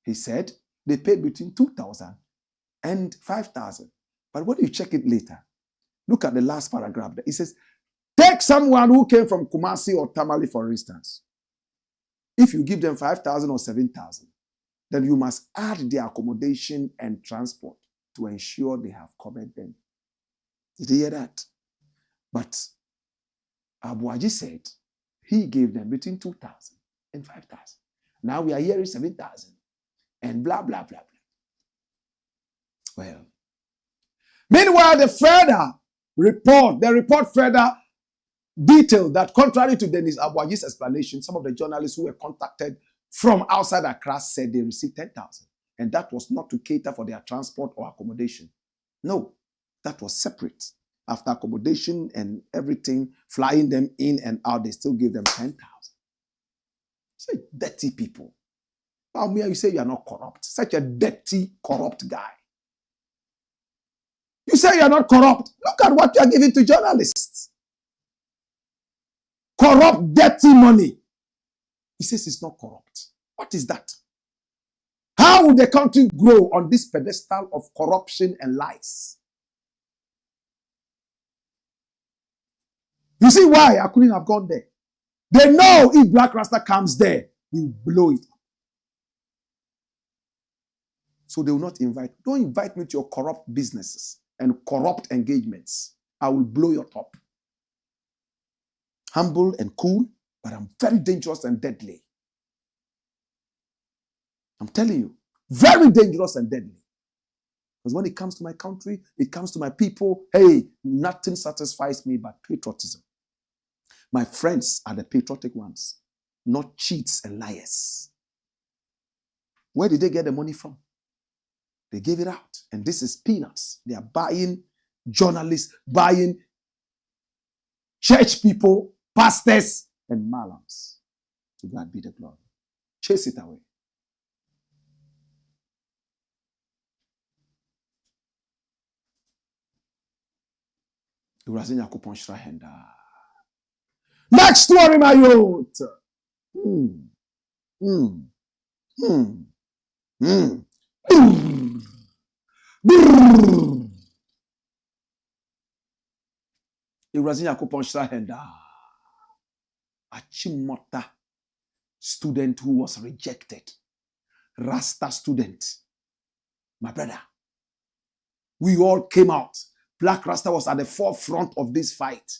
he said they paid between 2,000 and 5,000. But when you check it later, look at the last paragraph. It says, take someone who came from Kumasi or Tamale, for instance. If you give them 5,000 or 7,000, then you must add their accommodation and transport to ensure they have covered them. Did you hear that? But Abuaji said he gave them between 2,000 and 5,000. Now we are hearing 7,000 and blah, blah, blah, blah. Well, meanwhile, the report further detailed that contrary to Dennis Abuaji's explanation, some of the journalists who were contacted from outside Accra said they received 10,000, and that was not to cater for their transport or accommodation. No, that was separate. After accommodation and everything, flying them in and out, they still gave them 10,000. Say dirty people. Bawumia, you say you are not corrupt. Such a dirty, corrupt guy. You say you are not corrupt. Look at what you are giving to journalists. Corrupt, dirty money. He says it's not corrupt. What is that? How will the country grow on this pedestal of corruption and lies? You see why I couldn't have gone there? They know if Black RASTA comes there, he will blow it up. So they will not invite. Don't invite me to your corrupt businesses and corrupt engagements. I will blow your top. Humble and cool, but I'm very dangerous and deadly. I'm telling you, very dangerous and deadly. Because when it comes to my country, it comes to my people, hey, nothing satisfies me but patriotism. My friends are the patriotic ones, not cheats and liars. Where did they get the money from? They gave it out. And this is peanuts. They are buying journalists, buying church people, pastors, and malams. To God be the glory. Chase it away. Next story, my youth. Hmm. Hmm. Hmm. Hmm. Brrr. Brrr. Ewurazi Yakupon Shahenda. ACHIMOTA student who was rejected. RASTA student. My brother. We all came out. Blakk RASTA was at the forefront of this fight.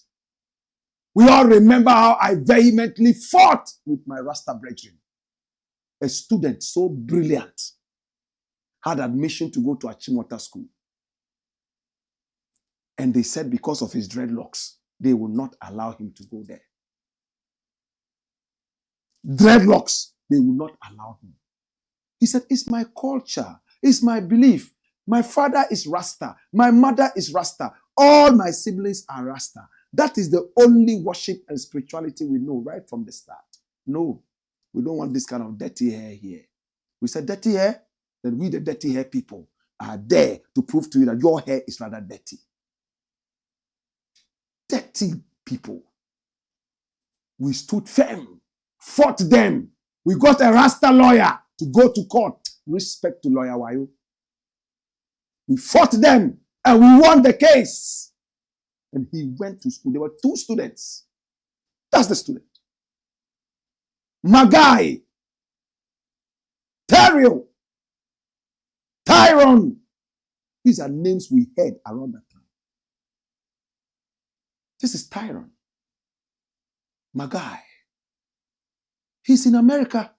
We all remember how I vehemently fought with my RASTA brethren. A student so brilliant had admission to go to ACHIMOTA school. And they said because of his dreadlocks, they will not allow him to go there. Dreadlocks, they will not allow him. He said, it's my culture. It's my belief. My father is RASTA. My mother is RASTA. All my siblings are RASTA. That is the only worship and spirituality we know right from the start. No, we don't want this kind of dirty hair here. We said dirty hair, then we the dirty hair people are there to prove to you that your hair is rather dirty. Dirty people. We stood firm, fought them. We got a RASTA lawyer to go to court. Respect to lawyer Wayo. We fought them and we won the case. And he went to school. There were 2 students. That's the student. Magai, Terrio, Tyrone. These are names we heard around that time. This is Tyrone. Magai. He's in America.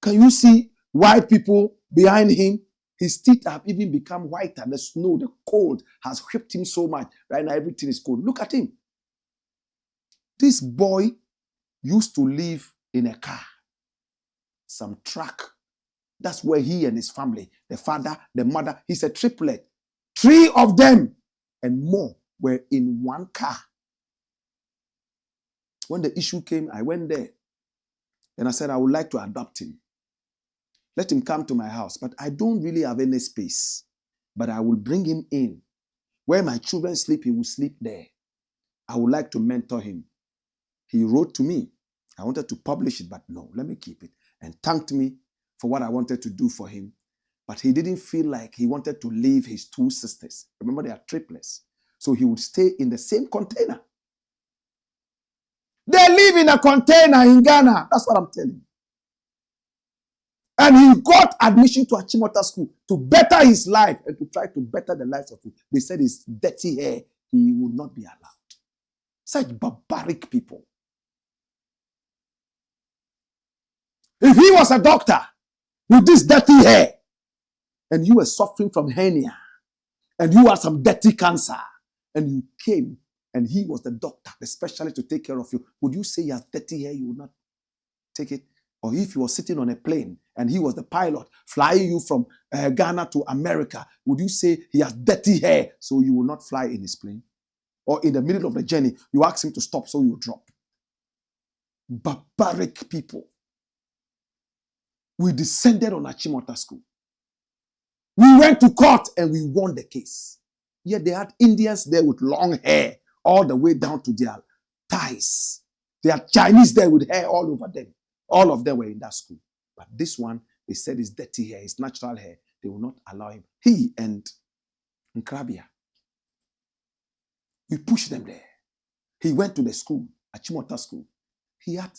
Can you see white people behind him? His teeth have even become whiter. The snow, the cold has whipped him so much. Right now, everything is cold. Look at him. This boy used to live in a car, some truck. That's where he and his family, the father, the mother, he's a triplet. 3 of them and more were in one car. When the issue came, I went there and I said, I would like to adopt him. Let him come to my house, but I don't really have any space. But I will bring him in. Where my children sleep, he will sleep there. I would like to mentor him. He wrote to me. I wanted to publish it, but no, let me keep it. And thanked me for what I wanted to do for him. But he didn't feel like he wanted to leave his 2 sisters. Remember, they are triplets. So he would stay in the same container. They live in a container in Ghana. That's what I'm telling you. And he got admission to ACHIMOTA school to better his life and to try to better the lives of people. They said his dirty hair, he would not be allowed. Such barbaric people. If he was a doctor with this dirty hair and you were suffering from hernia and you had some dirty cancer and you came and he was the doctor, the specialist to take care of you, would you say he has dirty hair, you would not take it? Or if you were sitting on a plane and he was the pilot flying you from Ghana to America, would you say he has dirty hair so you will not fly in his plane? Or in the middle of the journey, you ask him to stop so you drop. Barbaric people. We descended on ACHIMOTA school. We went to court and we won the case. Yet they had Indians there with long hair all the way down to their thighs. They had Chinese there with hair all over them. All of them were in that school. But this one, they said his dirty hair, his natural hair. They will not allow him. He and Nkrabia. We pushed them there. He went to the school, ACHIMOTA school. He had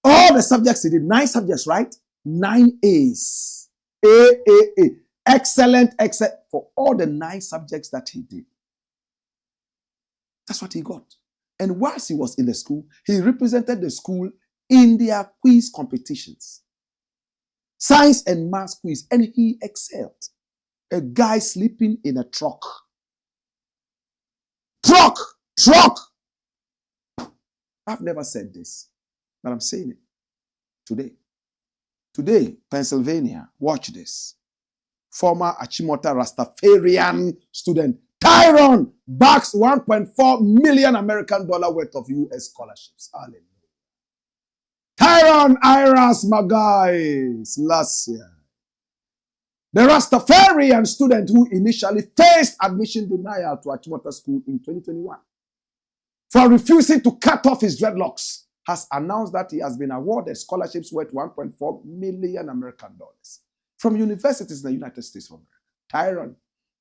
all the subjects he did, 9 subjects, right? 9 A's. A. Excellent, excellent for all the 9 subjects that he did. That's what he got. And whilst he was in the school, he represented the school in their quiz competitions. Science and math quiz, and he excelled. A guy sleeping in a truck. Truck! I've never said this, but I'm saying it today. Today, Pennsylvania, watch this. Former ACHIMOTA Rastafarian student Tyrone backs $1.4 million American dollar worth of US scholarships. Hallelujah. Tyrone Iras Magai last year. The Rastafarian student who initially faced admission denial to ACHIMOTA school in 2021 for refusing to cut off his dreadlocks, has announced that he has been awarded scholarships worth 1.4 million American dollars from universities in the United States of America. Tyrone,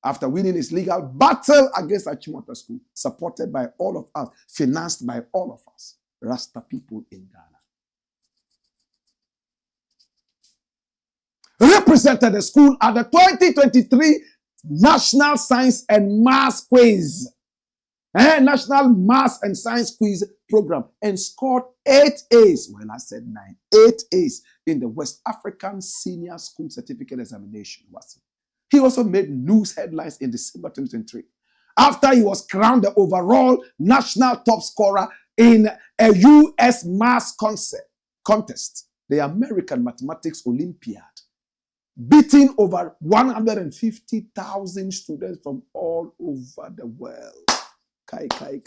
after winning his legal battle against ACHIMOTA school, supported by all of us, financed by all of us, Rasta people in Ghana, represented the school at the 2023 National Science and Maths Quiz, National Maths and Science Quiz program, and scored 8 A's. Well, I said 9. 8 A's in the West African Senior School Certificate Examination. He also made news headlines in December 2023 after he was crowned the overall national top scorer in a U.S. maths contest, the American Mathematics Olympiad, beating over 150,000 students from all over the world. Kai. Chai.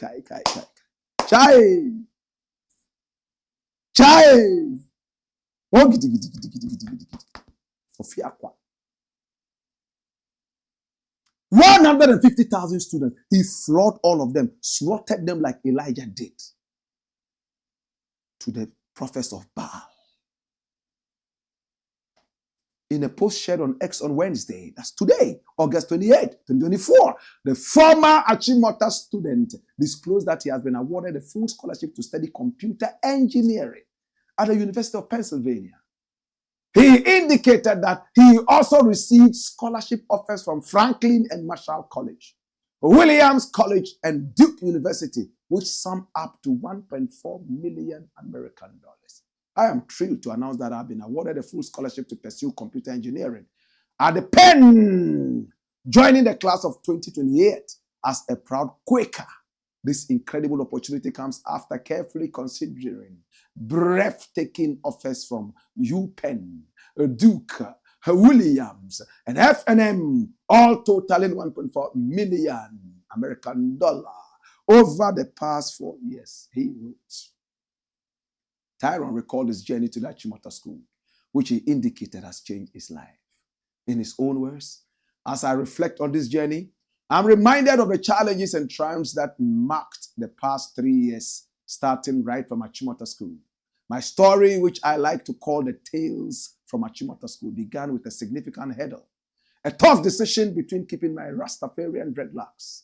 Oh, gidi. 150,000 students. He floored all of them, slaughtered them like Elijah did to the prophets of Baal. In a post shared on X on Wednesday, that's today, August 28, 2024, the former ACHIMOTA student disclosed that he has been awarded a full scholarship to study computer engineering at the University of Pennsylvania. He indicated that he also received scholarship offers from Franklin and Marshall College, Williams College, and Duke University, which sum up to 1.4 million American dollars. I am thrilled to announce that I've been awarded a full scholarship to pursue computer engineering at the Penn, joining the class of 2028 as a proud Quaker. This incredible opportunity comes after carefully considering breathtaking offers from UPenn, Duke, Williams, and FNM, all totaling 1.4 million American dollar over the past 4 years, he wrote. Tyrone recalled his journey to the ACHIMOTA school, which he indicated has changed his life. In his own words, as I reflect on this journey, I'm reminded of the challenges and triumphs that marked the past 3 years, starting right from ACHIMOTA school. My story, which I like to call the Tales from ACHIMOTA school, began with a significant hurdle, a tough decision between keeping my Rastafarian dreadlocks,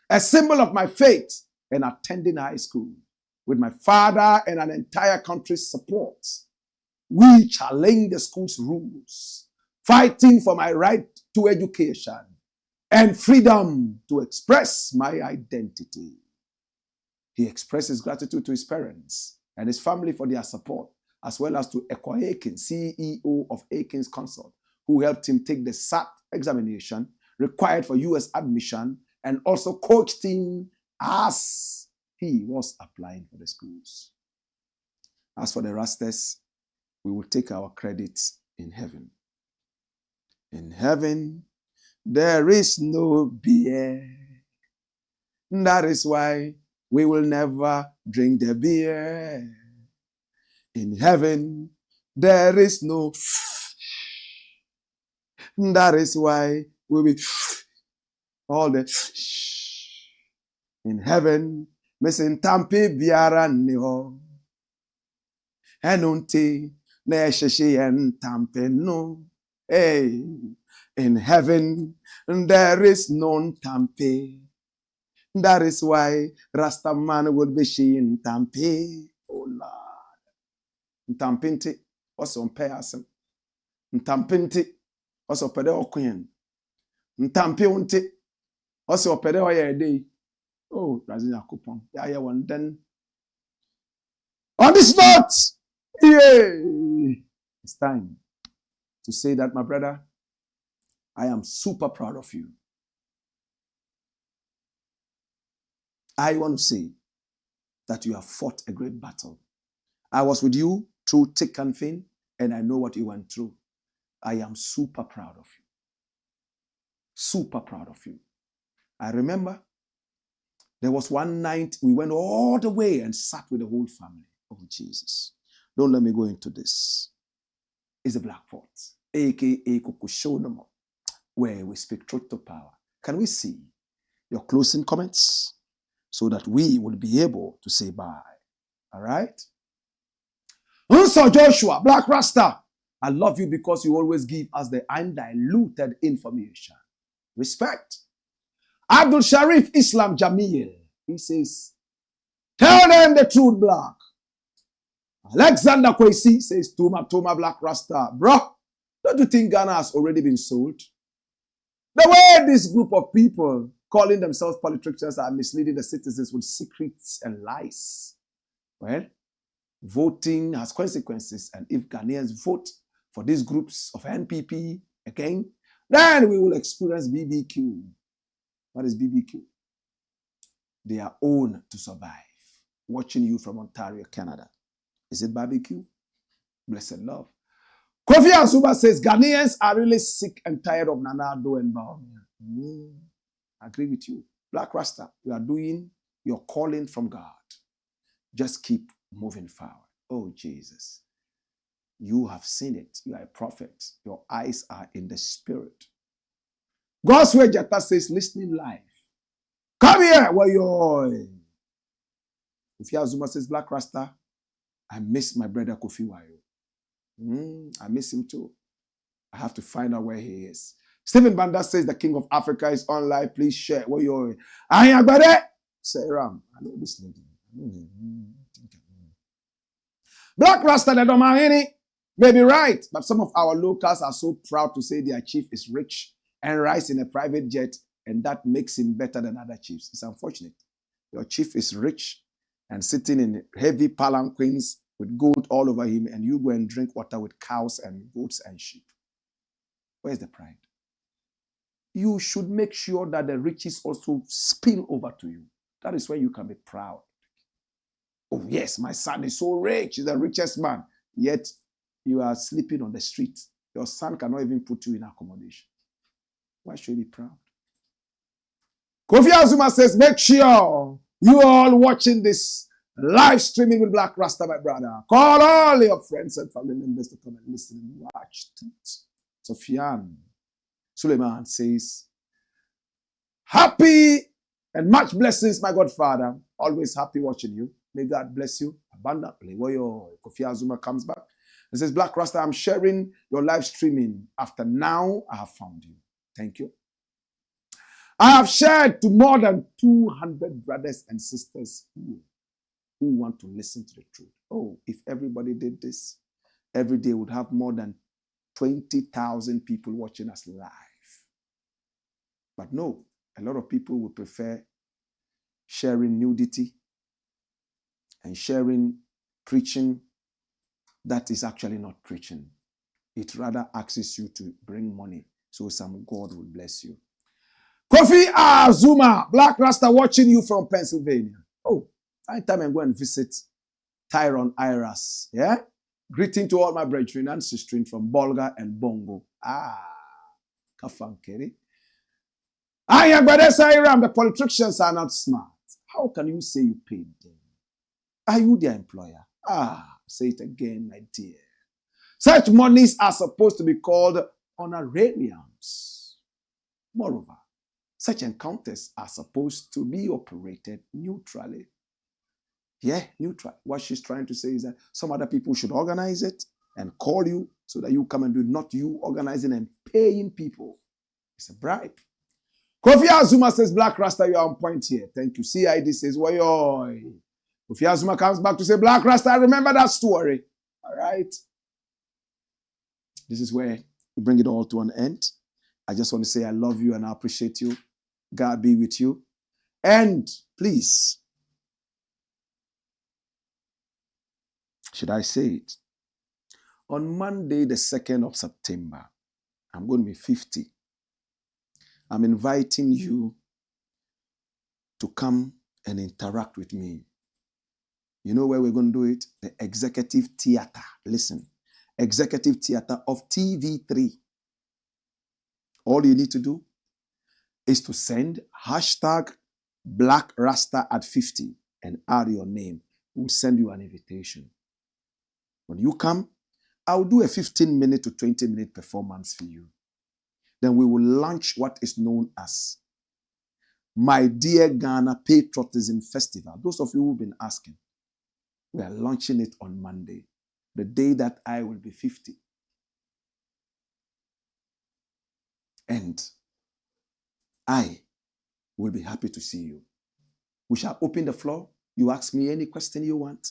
a symbol of my faith, and attending high school. With my father and an entire country's support, we challenged the school's rules, fighting for my right to education and freedom to express my identity. He expressed his gratitude to his parents and his family for their support, as well as to Akyem, CEO of Akyem's Consult, who helped him take the SAT examination required for U.S. admission and also coached him as he was applying for the schools. As for the Rastas, we will take our credits in heaven. In heaven, there is no beer. That is why we will never drink the beer. In heaven, there is no. That is why we will all the. In heaven, Missing Tampi biara niho. Enunti ne sheshi en Tampi no. Hey, in heaven there is no Tampi. That is why Rasta man will be she in Tampi. Oh Lord. Ntampinti also pay asem. Ntampinti also pede okuyen. Ntampi unti also pede oye day. Oh, Brazilian coupon. Yeah, one then. On this note, it's time to say that, my brother, I am super proud of you. I want to say that you have fought a great battle. I was with you through thick and thin, and I know what you went through. I am super proud of you. Super proud of you. I remember there was one night we went all the way and sat with the whole family. Oh, Jesus. Don't let me go into this. It's the Blakk Pot, a.k.a. Kokushonomo, where we speak truth to power. Can we see your closing comments? so that we will be able to say bye. All right? Unso Joshua, Black Rasta, I love you because you always give us the undiluted information. Respect. Abdul Sharif Islam Jamil, he says, tell them the truth, Black. Alexander Kwesi says, Tuma Black Rasta. Bro, don't you think Ghana has already been sold? The way this group of people calling themselves politicians are misleading the citizens with secrets and lies. Well, voting has consequences, and if Ghanaians vote for these groups of NPP again, then we will experience BBQ. What is BBQ? They are owned to survive. Watching you from Ontario, Canada. Is it barbecue? Blessed love. Kofi Azuma says, Ghanaians are really sick and tired of Nana Addo and Bawumia. I agree with you. Black Rasta, you are doing your calling from God. Just keep moving forward. Oh, Jesus. You have seen it. You are a prophet. Your eyes are in the spirit. God's way Jata says, listening live. Come here, Kofi Azuma says, Black Rasta, I miss my brother Kofi Wayo. I miss him too. I have to find out where he is. Stephen Banda says the King of Africa is online. Please share. Say Ram. I know this lady. Black Rasta the DORMAA HENE may be right, but some of our locals are so proud to say their chief is rich and rides in a private jet, and that makes him better than other chiefs. It's unfortunate. Your chief is rich and sitting in heavy palanquins with gold all over him, and you go and drink water with cows and goats and sheep. Where's the pride? You should make sure that the riches also spill over to you. That is when you can be proud. Oh yes, my son is so rich. He's the richest man. Yet you are sleeping on the street. Your son cannot even put you in accommodation. Why should you be proud? Kofi Azuma says, make sure you all watching this live streaming with Black Rasta, my brother. Call all your friends and family members to come and listen and watch. Sofian Suleiman says, happy and much blessings, my Godfather. Always happy watching you. May God bless you abundantly. Kofi Azuma comes back and says, Black Rasta, I'm sharing your live streaming. After now, I have found you. Thank you. I have shared to more than 200 brothers and sisters who want to listen to the truth. Oh, if everybody did this, every day would have more than 20,000 people watching us live. But no, a lot of people would prefer sharing nudity and sharing preaching that is actually not preaching. It rather asks you to bring money so some God will bless you. Kofi Azuma, Black Rasta watching you from Pennsylvania. Oh, anytime I go and visit Tyrone Iras. Yeah? Greeting to all my brethren and sisters from Bolga and Bongo. Kafankeri. The politicians are not smart. How can you say you paid them? Are you their employer? Say it again, my dear. Such monies are supposed to be called honorariums. Moreover, such encounters are supposed to be operated neutrally. Yeah, neutral. What she's trying to say is that some other people should organize it and call you so that you come and do it, not you organizing and paying people. It's a bribe. Kofi Azuma says, Black Rasta, you are on point here. Thank you. CID says, Kofi Azuma comes back to say, Black Rasta, I remember that story. All right. This is where we bring it all to an end. I just want to say I love you and I appreciate you. God be with you. And please, should I say it? On Monday, the 2nd of September, I'm going to be 50. I'm inviting you to come and interact with me. You know where we're going to do it? The Executive Theater. Listen. Executive Theater of TV3. All you need to do is to send #BlackRasta@50 and add your name. We'll send you an invitation. When you come, I'll do a 15-minute to 20-minute performance for you. Then we will launch what is known as My Dear Ghana Patriotism Festival. Those of you who've been asking, we are launching it on Monday, the day that I will be 50. And I will be happy to see you. We shall open the floor. You ask me any question you want.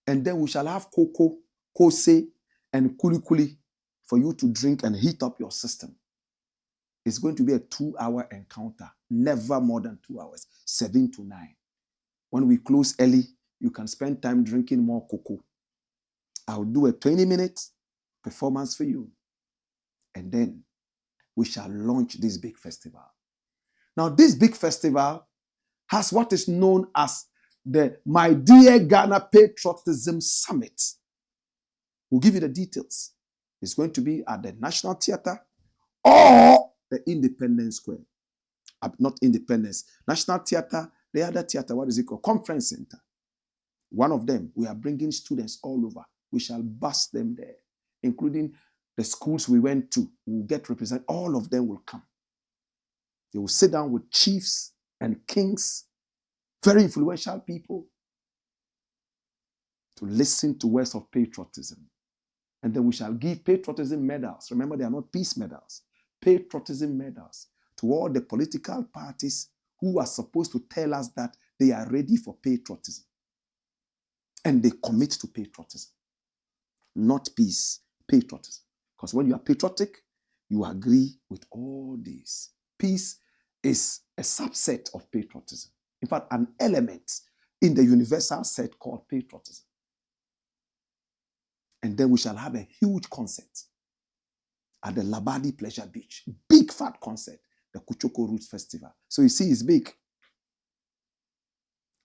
And then we shall have cocoa, kose, and kuli for you to drink and heat up your system. It's going to be a 2-hour encounter, never more than 2 hours, 7 to 9. When we close early, you can spend time drinking more cocoa. I'll do a 20-minute performance for you. And then we shall launch this big festival. Now, this big festival has what is known as the My Dear Ghana Patriotism Summit. We'll give you the details. It's going to be at the National Theatre or the Independence Square. Not Independence. National Theatre, the other theatre, what is it called? Conference Center. One of them, we are bringing students all over. We shall bus them there, including the schools we went to. We'll get represented. All of them will come. They will sit down with chiefs and kings, very influential people, to listen to words of patriotism. And then we shall give patriotism medals. Remember, they are not peace medals. Patriotism medals to all the political parties who are supposed to tell us that they are ready for patriotism. And they commit to patriotism. Not peace, patriotism. Because when you are patriotic, you agree with all these. Peace is a subset of patriotism. In fact, an element in the universal set called patriotism. And then we shall have a huge concert at the Labadi Pleasure Beach. Big fat concert, the Kuchoko Roots Festival. So you see, it's big.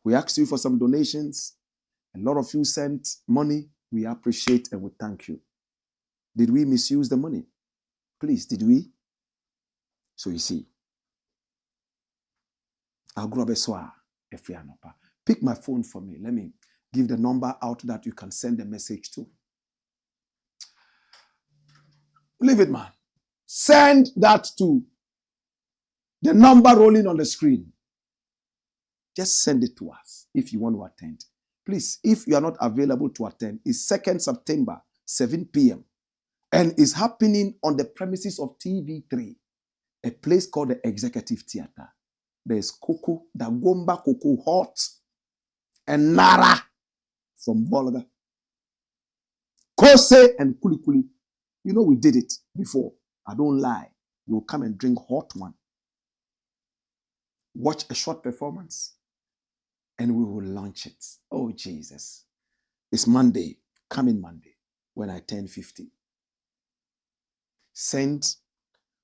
We asked you for some donations. A lot of you sent money. We appreciate and we thank you. Did we misuse the money? Please, did we? So you see, I'll grab a soir if we are not. Pick my phone for me. Let me give the number out that you can send a message to. Leave it, man. Send that to the number rolling on the screen. Just send it to us if you want to attend. Please, if you are not available to attend, it's 2nd September, 7 p.m. And it's happening on the premises of TV3, a place called the Executive Theatre. There's Coco, Dagomba Coco Hot, and Nara from Bolga. Kose and Kuli. You know we did it before. I don't lie. You'll come and drink hot one. Watch a short performance. And we will launch it. Oh, Jesus. It's Monday, coming Monday, when I turn 50. Send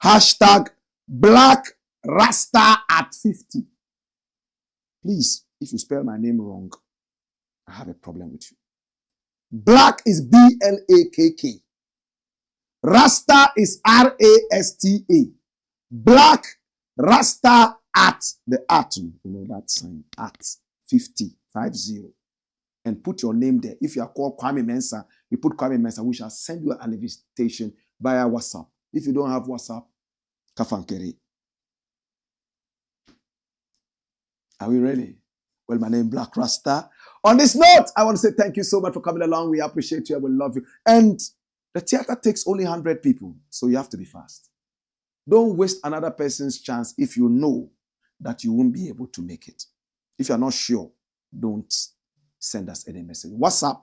hashtag Blakk RASTA at 50. Please, if you spell my name wrong, I have a problem with you. Blakk is B-L-A-K-K. RASTA is R-A-S-T-A. Blakk RASTA at the at, you know that sign, at 50, 50. And put your name there. If you are called Kwame Mensah, you put Kwame Mensah. We shall send you an invitation via WhatsApp. If you don't have WhatsApp, Kafankeri. Are we ready? Well, my name is Blakk RASTA. On this note, I want to say thank you so much for coming along. We appreciate you and we love you. And the theater takes only 100 people, so you have to be fast. Don't waste another person's chance if you know that you won't be able to make it. If you're not sure, don't send us any message. WhatsApp.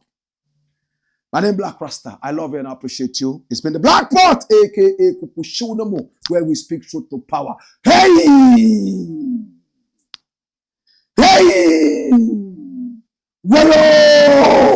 My name is Blakk RASTA. I love you and I appreciate you. It's been the Blakk Pot, aka Kukushonomo, where we speak truth to power. Hey! Hey! Whoa!